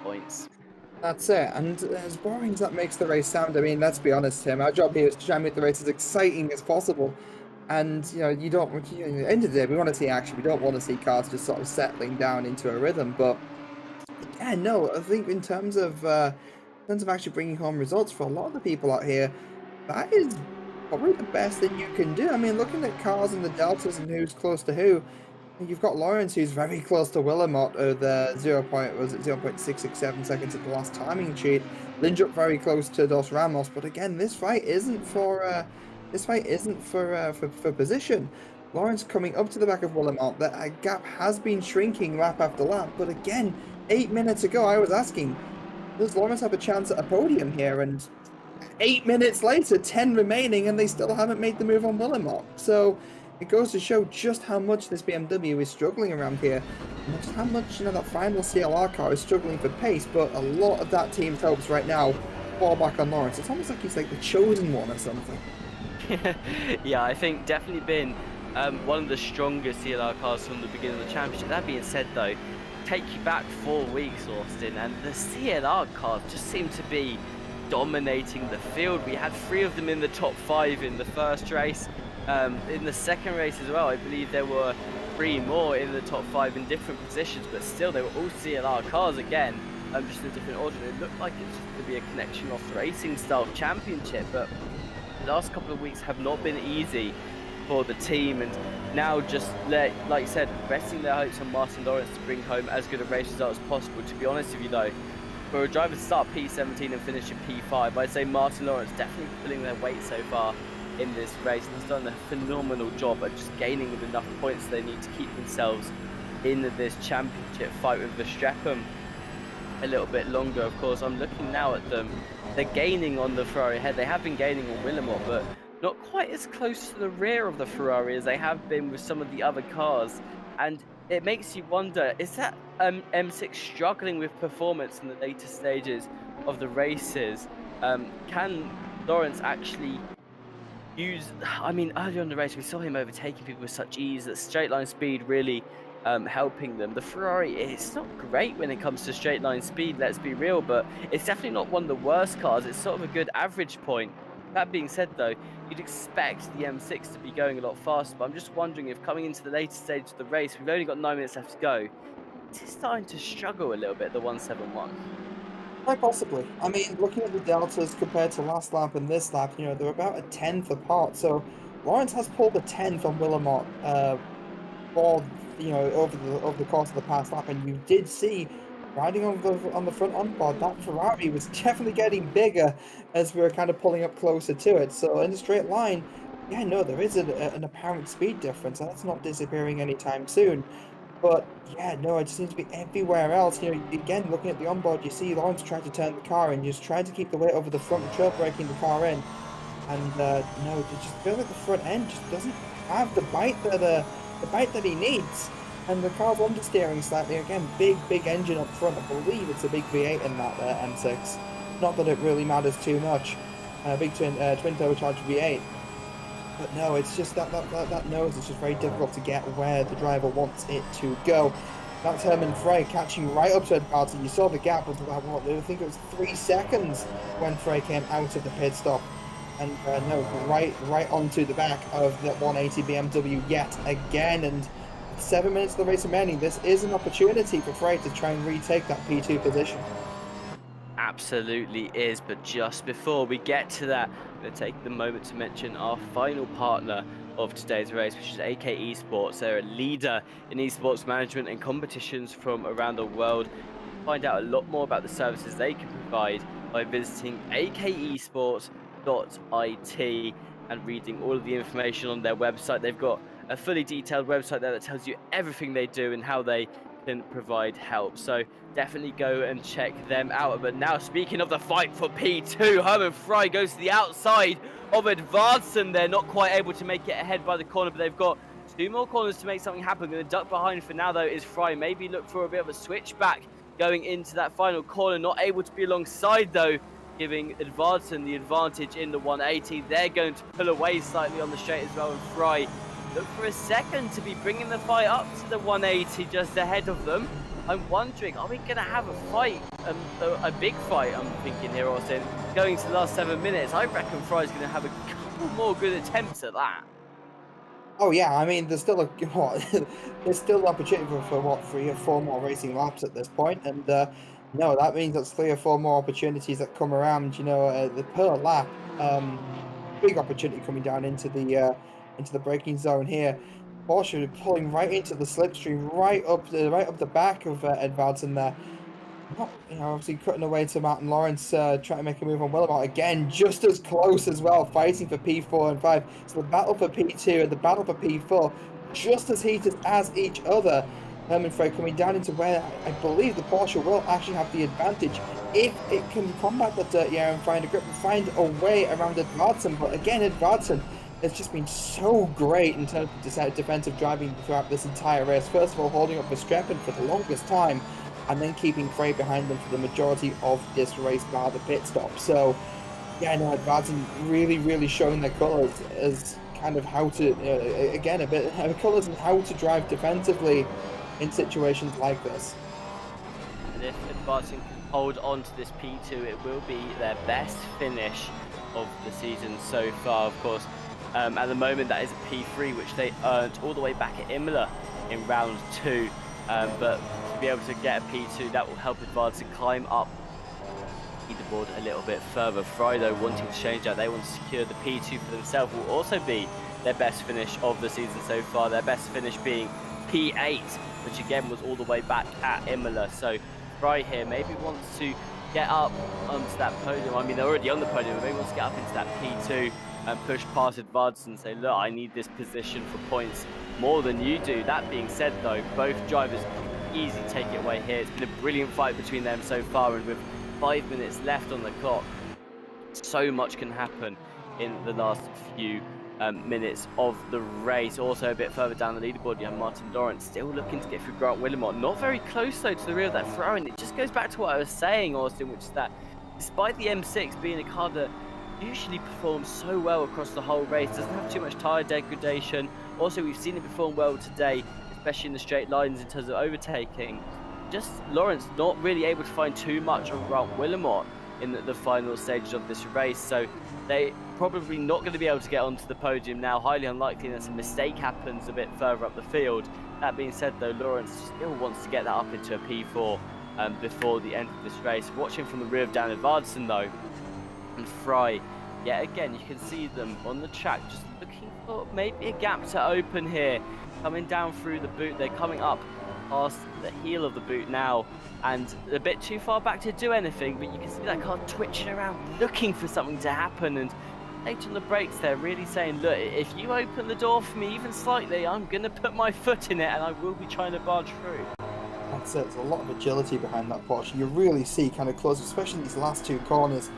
points. That's it, and as boring as that makes the race sound, I mean, let's be honest, Tim, our job here is to try and make the race as exciting as possible. And, you know, you don't, at the end of the day, we want to see action. We don't want to see cars just sort of settling down into a rhythm. But, yeah, no, I think in terms of actually bringing home results for a lot of the people out here, that is probably the best thing you can do. I mean, looking at cars and the deltas and who's close to who, you've got Lawrence, who's very close to Willamot, the 0.667 seconds at the last timing cheat. Lindrup very close to Dos Ramos, but again, this fight isn't for position. Lawrence coming up to the back of Willamot. That gap has been shrinking lap after lap, but again, 8 minutes ago, I was asking, does Lawrence have a chance at a podium here? And 8 minutes later, 10 remaining, and they still haven't made the move on Willamot. So it goes to show just how much this BMW is struggling around here, and just how much, you know, that final CLR car is struggling for pace, but a lot of that team's hopes right now fall back on Lawrence. It's almost like he's like the chosen one or something. Yeah, I think definitely been one of the strongest CLR cars from the beginning of the championship. That being said though, take you back 4 weeks, Austin, and the CLR cars just seem to be dominating the field. We had 3 of them in the top 5 in the first race. In the second race as well, I believe there were 3 more in the top 5 in different positions, but still they were all CLR cars again, just in a different order. It looked like it's just going to be a connection off racing style championship, but the last couple of weeks have not been easy for the team, and now just like you said, resting their hopes on Martin Lawrence to bring home as good a race result as possible. To be honest with you though, for a driver to start P17 and finish in P5, I'd say Martin Lawrence definitely pulling their weight so far in this race, and has done a phenomenal job at just gaining enough points they need to keep themselves in this championship fight with Verstappen a little bit longer. Of course, I'm looking now at them. They're gaining on the Ferrari ahead. They have been gaining on Willamot, but not quite as close to the rear of the Ferrari as they have been with some of the other cars. And it makes you wonder, is that M6 struggling with performance in the later stages of the races? Can Lawrence actually use, I mean, earlier on the race, we saw him overtaking people with such ease, that straight line speed really helping them. The Ferrari, it's not great when it comes to straight line speed, let's be real, but it's definitely not one of the worst cars. It's sort of a good average point. That being said though, you'd expect the M6 to be going a lot faster, but I'm just wondering if coming into the later stage of the race, we've only got 9 minutes left to go, it's starting to struggle a little bit, the 171. Quite possibly. I mean, looking at the deltas compared to last lap and this lap, you know, they're about a 10th apart. So Lawrence has pulled a 10th on Willamot for, you know, over the course of the past lap, and you did see riding on the front on board, that Ferrari was definitely getting bigger as we were kind of pulling up closer to it. So in a straight line, Yeah, no, there is an apparent speed difference, and that's not disappearing anytime soon. But yeah, no, it just seems to be everywhere else. You know, again, looking at the onboard, you see Lawrence trying to turn the car and just trying to keep the weight over the front, trail braking the car in. And no, it just feels like the front end just doesn't have the bite that he needs. And the car's understeering slightly. Again, big engine up front. I believe it's a big V8 in that M6. Not that it really matters too much. Big twin turbocharged V8. But no, it's just that nose is just very difficult to get where the driver wants it to go. That's Herman Frey catching right up to Edvardsson. You saw the gap was about what? I think it was 3 seconds when Frey came out of the pit stop. And no, right onto the back of that 180 BMW yet again. And 7 minutes of the race remaining. This is an opportunity for Frey to try and retake that P2 position. Absolutely is, but just before we get to that, I'm going to take the moment to mention our final partner of today's race, which is AK Esports. They're a leader in esports management and competitions from around the world. Find out a lot more about the services they can provide by visiting akesports.it and reading all of the information on their website. They've got a fully detailed website there that tells you everything they do and how they can provide help. So definitely go and check them out. But now, speaking of the fight for P2, Herman Frey goes to the outside of Edvardsson. They're not quite able to make it ahead by the corner, but they've got 2 more corners to make something happen. Going to duck behind for now, though, is Frey. Maybe look for a bit of a switchback going into that final corner. Not able to be alongside, though, giving Edvardsson the advantage in the 180. They're going to pull away slightly on the straight as well, and Frey look for a second to be bringing the fight up to the 180 just ahead of them. I'm wondering, are we going to have a fight, a big fight, I'm thinking here, Austin, going to the last 7 minutes? I reckon Frey's going to have a couple more good attempts at that. Oh yeah, I mean, there's still a what? There's still opportunity for what, 3 or 4 more racing laps at this point, and no, that means that's 3 or 4 more opportunities that come around. You know, the per lap, big opportunity coming down into the braking zone here. Porsche pulling right into the slipstream, right up the back of Edvardsson there. Not, you know, obviously cutting away to Martin Lawrence, trying to make a move on Willemot again, just as close as well, fighting for P4 and 5. So the battle for P2 and the battle for P4, just as heated as each other. Herman Frey coming down into where I believe the Porsche will actually have the advantage if it can combat the dirty air and find a way around Edvardsson. But again, Edvardsson has just been so great in terms of defensive driving throughout this entire race. First of all, holding up Verstappen for the longest time, and then keeping Frey behind them for the majority of this race bar the pit stop. So, yeah, no, Edvardsson really showing their colours as kind of how to, again, a bit of colours and how to drive defensively in situations like this. And if Edvardsson can hold on to this P2, it will be their best finish of the season so far, of course. At the moment, that is a P3, which they earned all the way back at Imola in round 2. But to be able to get a P2, that will help Edvardsson climb up leaderboard a little bit further. Frey, though, wanting to change out, they want to secure the P2 for themselves, will also be their best finish of the season so far. Their best finish being P8, which again was all the way back at Imola. So Frey here maybe wants to get up onto that podium. I mean, they're already on the podium, but maybe wants to get up into that P2 and push past Edvardsson and say, look, I need this position for points more than you do. That being said, though, both drivers can easily take it away here. It's been a brilliant fight between them so far, and with 5 minutes left on the clock, so much can happen in the last few minutes of the race. Also a bit further down the leaderboard, you have Martin Lawrence still looking to get through Grant Willemot. Not very close, though, to the rear of that throw, and it just goes back to what I was saying, Austin, which is that despite the M6 being a car that usually performs so well across the whole race, doesn't have too much tyre degradation. Also, we've seen it perform well today, especially in the straight lines in terms of overtaking. Just Lawrence not really able to find too much on Grant Willemot in the final stages of this race, so they probably not going to be able to get onto the podium now. Highly unlikely unless a mistake happens a bit further up the field. That being said, though, Lawrence still wants to get that up into a P4 before the end of this race. Watching from the rear of Dan Edvardsson, though, and Frey, yeah, again, you can see them on the track just looking for maybe a gap to open here. Coming down through the boot, they're coming up past the heel of the boot now, and a bit too far back to do anything, but you can see that car twitching around looking for something to happen, and on the brakes there, really saying, look, if you open the door for me even slightly, I'm going to put my foot in it and I will be trying to barge through. That's it. There's a lot of agility behind that Porsche. You really see kind of close, especially these last two corners.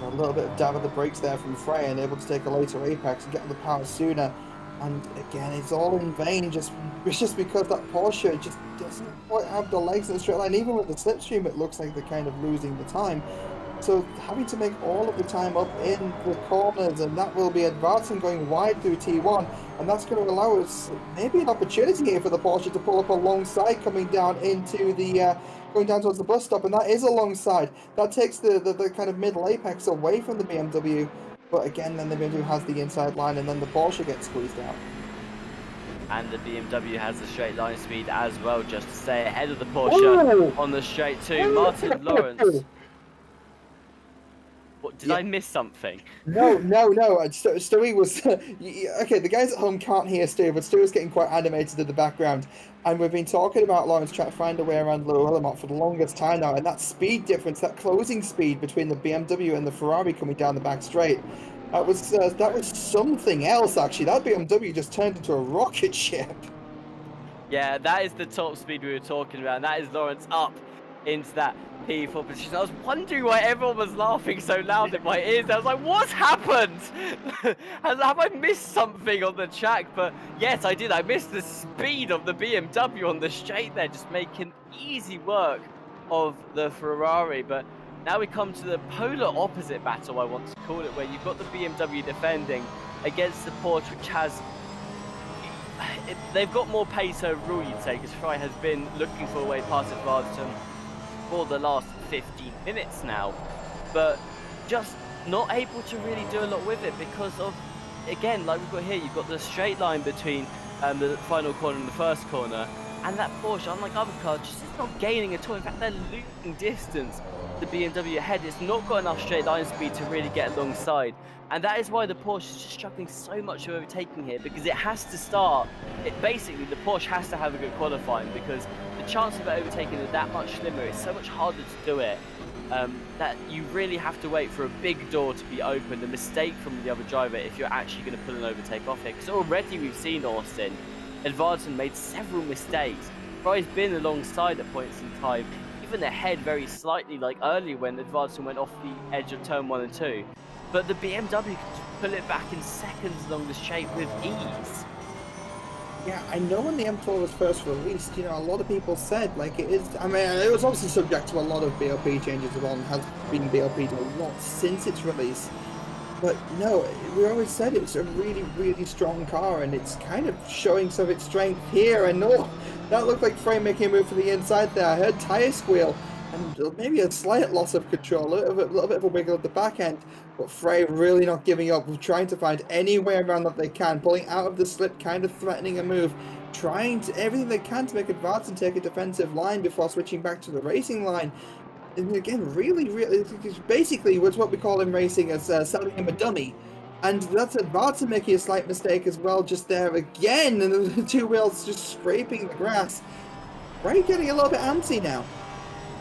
A little bit of dab of the brakes there from Frey and able to take a later apex and get the power sooner. And again, it's all in vain. It's just because that Porsche just doesn't quite have the legs in the straight line. Even with the slipstream, it looks like they're kind of losing the time. So having to make all of the time up in the corners, and that will be advancing going wide through T1, and that's going to allow us maybe an opportunity here for the Porsche to pull up alongside coming down into the going down towards the bus stop, and that is alongside. That takes the kind of middle apex away from the BMW, but again, then the BMW has the inside line, and then the Porsche gets squeezed out. And the BMW has the straight line speed as well, just to stay ahead of the Porsche on the straight too. Martin Lawrence. What, did I miss something? No. Stewie was... okay, the guys at home can't hear Stewie, but Stewie was getting quite animated in the background. And we've been talking about Lawrence trying to find a way around Lou Willamot for the longest time now. And that speed difference, that closing speed between the BMW and the Ferrari coming down the back straight, that was something else, actually. That BMW just turned into a rocket ship. Yeah, that is the top speed we were talking about. And that is Lawrence up into that P4 position. I was wondering why everyone was laughing so loud in my ears. I was like, what's happened? Have I missed something on the track? But yes, I did. I missed the speed of the BMW on the straight there, just making easy work of the Ferrari. But now we come to the polar opposite battle, I want to call it, where you've got the BMW defending against the Porsche, which has... they've got more pace overall, you'd say, because Fry has been looking for a way past Advanced for the last 15 minutes now, but just not able to really do a lot with it because of, again, like we've got here, you've got the straight line between the final corner and the first corner, and that Porsche, unlike other cars, just is not gaining at all. In fact, they're losing distance. The BMW ahead, it's not got enough straight line speed to really get alongside, and that is why the Porsche is just struggling so much with overtaking here, because it has to start, basically the Porsche has to have a good qualifying, because the chance of it overtaking is that much slimmer. It's so much harder to do it, that you really have to wait for a big door to be opened, a mistake from the other driver, if you're actually going to pull an overtake off here, because already we've seen Austin Advanced made several mistakes. Fry's been alongside at points in time, even ahead very slightly, like earlier when Advanced went off the edge of turn 1 and 2. But the BMW can just pull it back in seconds along the shape with ease. Yeah, I know when the M4 was first released, you know, a lot of people said, like, it is, I mean, it was obviously subject to a lot of BOP changes as well, and has been BOP'd a lot since its release. But no, we always said it's a really, really strong car, and it's kind of showing some of its strength here. And no, that looked like Frey making a move for the inside there. I heard tyre squeal, and maybe a slight loss of control, a little bit of a wiggle at the back end. But Frey really not giving up, trying to find any way around that they can, pulling out of the slip, kind of threatening a move, trying to everything they can to make Advance and take a defensive line before switching back to the racing line. And again, really, basically, what's what we call in racing as selling him a dummy. And that's Advance making a slight mistake as well, just there again, and the two wheels just scraping the grass. Frey getting a little bit antsy now.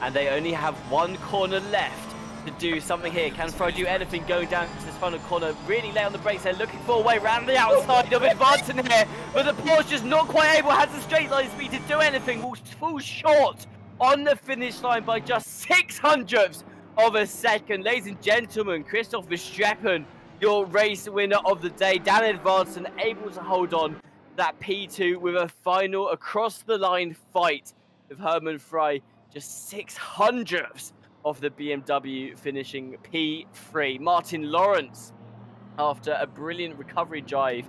And they only have one corner left to do something here. Can Fry do anything going down to this final corner? Really late on the brakes. They're looking for a way around the outside of Advancing here, but the Porsche just not quite able, has the straight line speed to do anything, will fall short on the finish line by just 600ths of a second. Ladies and gentlemen, Christoph Verstappen, your race winner of the day. Dan Advancing able to hold on that P2 with a final across the line fight with Hermann Frey. Just 600ths of the BMW finishing P3. Martin Lawrence, after a brilliant recovery drive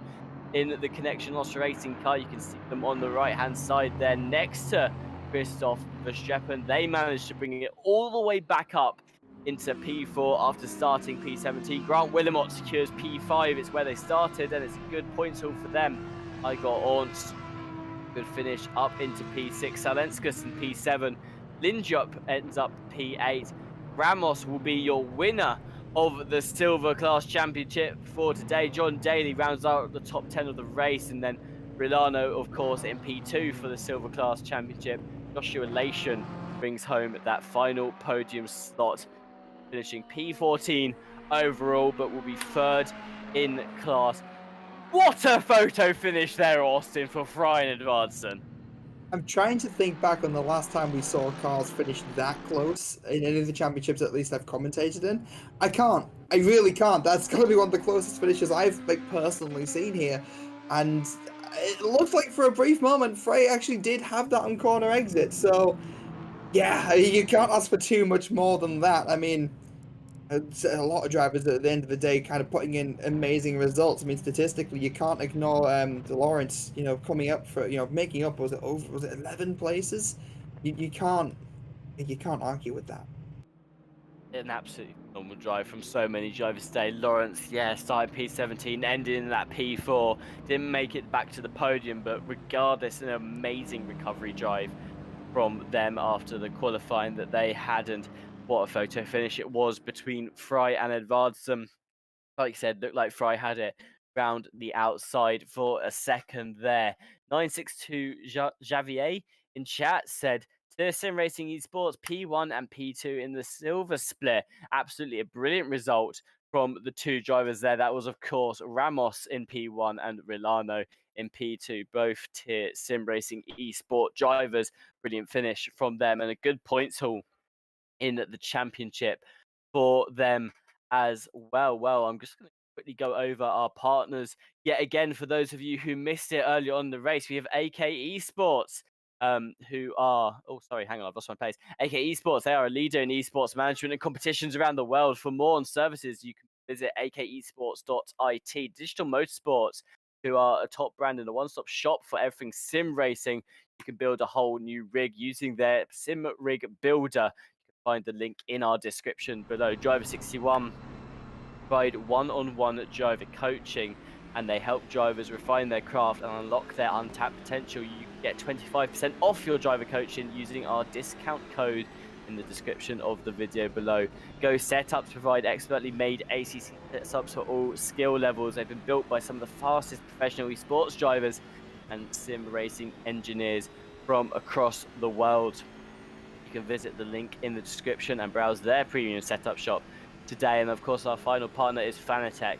in the Connection Loss Racing car, you can see them on the right-hand side there next to Christoph Verstappen. They managed to bring it all the way back up into P4 after starting P17. Grant Willamot secures P5. It's where they started, and it's a good points haul for them. Igor Orns, good finish up into P6. Salenskas in P7. Linjup ends up P8. Ramos will be your winner of the Silver Class Championship for today. John Daly rounds out the top 10 of the race, and then Rilano, of course, in P2 for the Silver Class Championship. Joshua Lation brings home that final podium slot, finishing P14 overall, but will be third in class. What a photo finish there, Austin, for Fry and Edvardsen. I'm trying to think back on the last time we saw cars finish that close in any of the championships, at least I've commentated in. I can't. I really can't. That's got to be one of the closest finishes I've personally seen here. And it looked like for a brief moment, Frey actually did have that on corner exit. So, yeah, you can't ask for too much more than that. I mean, a lot of drivers at the end of the day kind of putting in amazing results. I mean, statistically, you can't ignore Lawrence, coming up for, making up, was it 11 places? You can't argue with that. An absolutely phenomenal drive from so many drivers today. Lawrence, yeah, started P17, ended in that P4, didn't make it back to the podium, but regardless, an amazing recovery drive from them after the qualifying that they had. And what a photo finish it was between Fry and Edvardsen. Like you said, looked like Fry had it round the outside for a second there. 962 Javier in chat said, to Sim Racing Esports, P1 and P2 in the silver split. Absolutely a brilliant result from the two drivers there. That was, of course, Ramos in P1 and Rilano in P2, both tier Sim Racing Esport drivers. Brilliant finish from them and a good points haul in the championship for them as well. Well, I'm just going to quickly go over our partners yet again. For those of you who missed it earlier on in the race, we have AK Esports, who are, oh, sorry, hang on, I've lost my place. AK Esports, they are a leader in esports management and competitions around the world. For more on services, you can visit akesports.it. Digital Motorsports, who are a top brand and a one-stop shop for everything sim racing. You can build a whole new rig using their sim rig builder. Find the link in our description below. Driver 61 provide one-on-one driver coaching, and they help drivers refine their craft and unlock their untapped potential. You can get 25% off your driver coaching using our discount code in the description of the video below. Go Setups provide expertly made ACC setups for all skill levels. They've been built by some of the fastest professional esports drivers and sim racing engineers from across the world. You can visit the link in the description and browse their premium setup shop today. And of course, our final partner is Fanatec,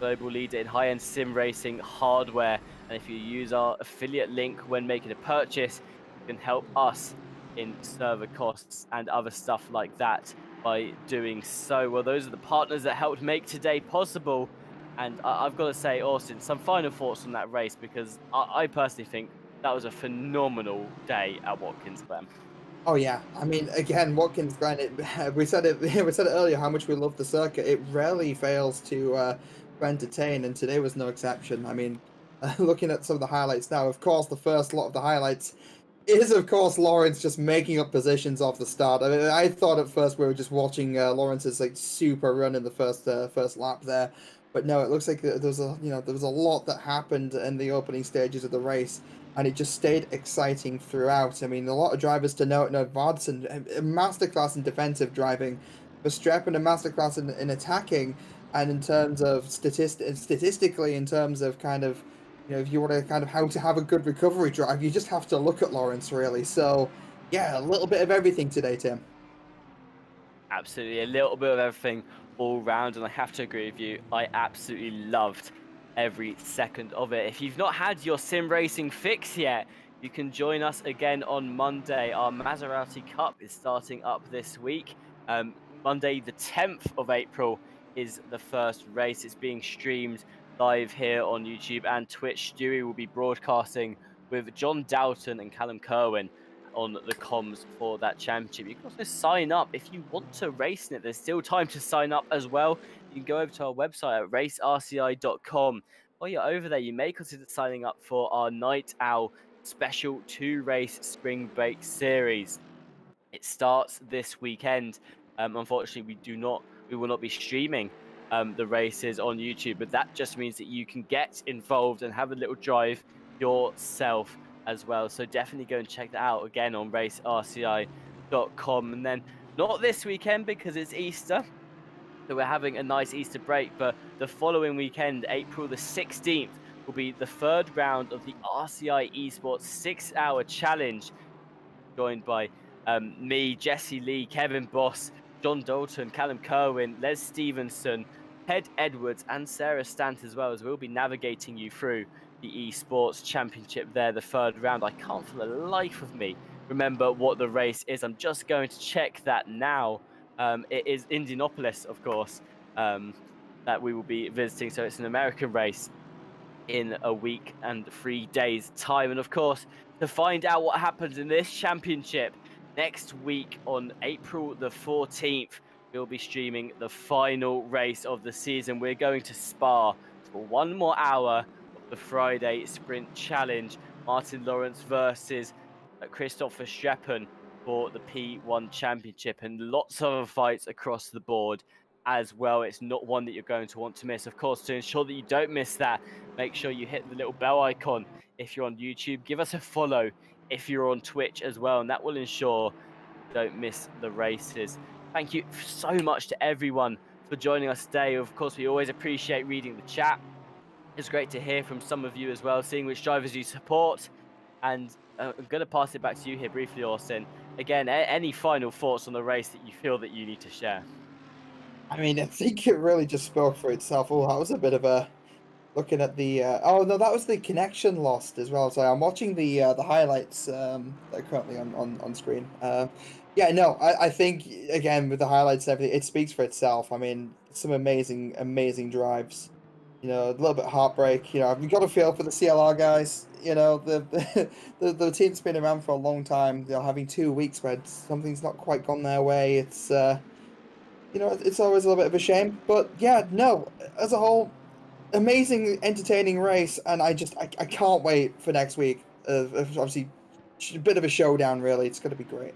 global leader in high-end sim racing hardware. And if you use our affiliate link when making a purchase, you can help us in server costs and other stuff like that by doing so. Well, those are the partners that helped make today possible. And I've got to say, Austin, some final thoughts on that race, because I personally think that was a phenomenal day at Watkins Glen. Oh yeah, I mean, again, Watkins Glen. We said it. We said it earlier how much we love the circuit. It rarely fails to entertain, and today was no exception. I mean, looking at some of the highlights now, of course, the first lot of the highlights is, of course, Lawrence just making up positions off the start. I mean, I thought at first we were just watching Lawrence's super run in the first lap there, but no, it looks like there was a lot that happened in the opening stages of the race, and it just stayed exciting throughout. I mean, a lot of drivers to note. No, Vardsen, a masterclass in defensive driving, Verstappen a masterclass in attacking, and in terms of statistically, in terms of kind of, if you want to kind of how to have a good recovery drive, you just have to look at Lawrence, really. So, yeah, a little bit of everything today, Tim. Absolutely, a little bit of everything all round, and I have to agree with you. I absolutely loved every second of it. If you've not had your sim racing fix yet, you can join us again on Monday. Our Maserati Cup is starting up this week. Monday, the 10th of April, is the first race. It's being streamed live here on YouTube and Twitch. Stewie will be broadcasting with John Dalton and Callum Kerwin on the comms for that championship. You can also sign up if you want to race in it. There's still time to sign up as well. You can go over to our website at racerci.com. While you're over there, you may consider signing up for our Night Owl special 2-race spring break series. It starts this weekend. Unfortunately, we will not be streaming the races on YouTube, but that just means that you can get involved and have a little drive yourself as well. So definitely go and check that out again on racerci.com. And then not this weekend because it's Easter, so we're having a nice Easter break, but the following weekend, April the 16th, will be the third round of the RCI Esports 6-hour challenge, joined by me, Jesse Lee, Kevin Boss, John Dalton, Callum Kerwin, Les Stevenson, Ted Edwards and Sarah Stant as well, as we'll be navigating you through the esports championship there, the third round. I can't for the life of me remember what the race is. I'm just going to check that now. It is Indianapolis, of course, that we will be visiting. So it's an American race in a week and 3 days' time. And of course, to find out what happens in this championship next week on April the 14th, we'll be streaming the final race of the season. We're going to Spa for 1 more hour of the Friday Sprint Challenge. Martin Lawrence versus Christopher Streppen for the P1 Championship, and lots of other fights across the board as well. It's not one that you're going to want to miss. Of course, to ensure that you don't miss that, make sure you hit the little bell icon if you're on YouTube. Give us a follow if you're on Twitch as well, and that will ensure you don't miss the races. Thank you so much to everyone for joining us today. Of course, we always appreciate reading the chat. It's great to hear from some of you as well, seeing which drivers you support. And I'm going to pass it back to you here briefly, Austin. Again, any final thoughts on the race that you feel that you need to share? I mean, I think it really just spoke for itself. Oh, that was a bit of a looking at the. Oh no, that was the connection lost as well. So I'm watching the highlights that are currently on screen. Yeah, no, I think again with the highlights and everything, it speaks for itself. I mean, some amazing drives. You know, a little bit heartbreak. You know, I've got a feel for the CLR guys. You know, the team's been around for a long time. They're having 2 weeks where something's not quite gone their way. It's you know, it's always a little bit of a shame. But yeah, no, as a whole, amazing, entertaining race, and I can't wait for next week. Obviously, a bit of a showdown, really. It's going to be great.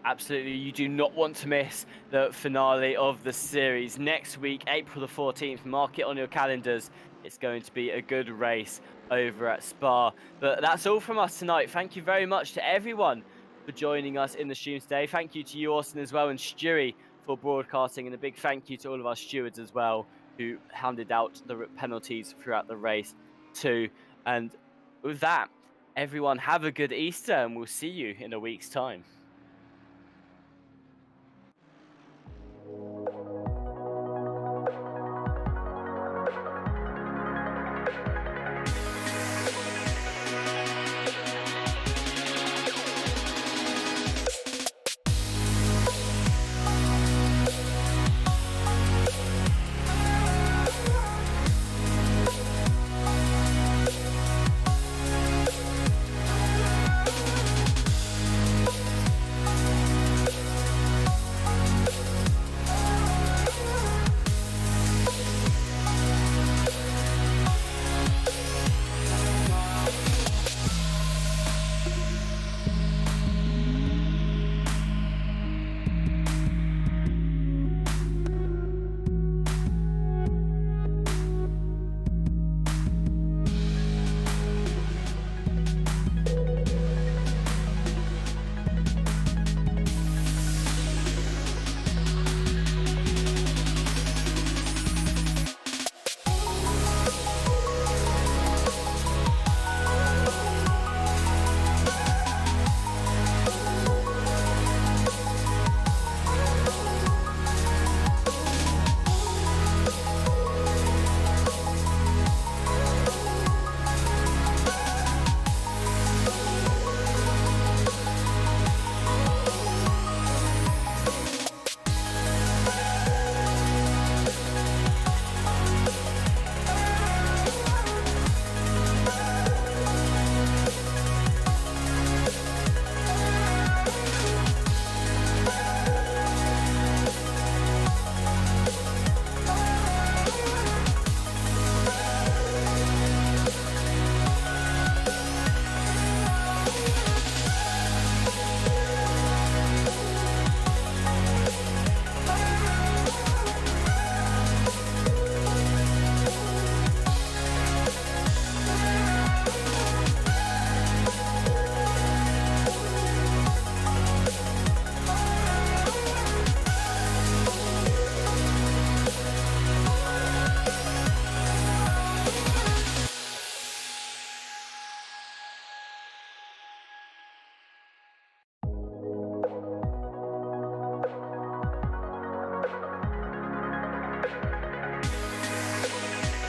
Absolutely, you do not want to miss the finale of the series next week, April the 14th. Mark it on your calendars. It's going to be a good race over at Spa. But that's all from us tonight. Thank you very much to everyone for joining us in the stream today. Thank you to you, Austin, as well, and Stewie for broadcasting, and a big thank you to all of our stewards as well who handed out the penalties throughout the race too. And with that, everyone have a good Easter, and we'll see you in a week's time.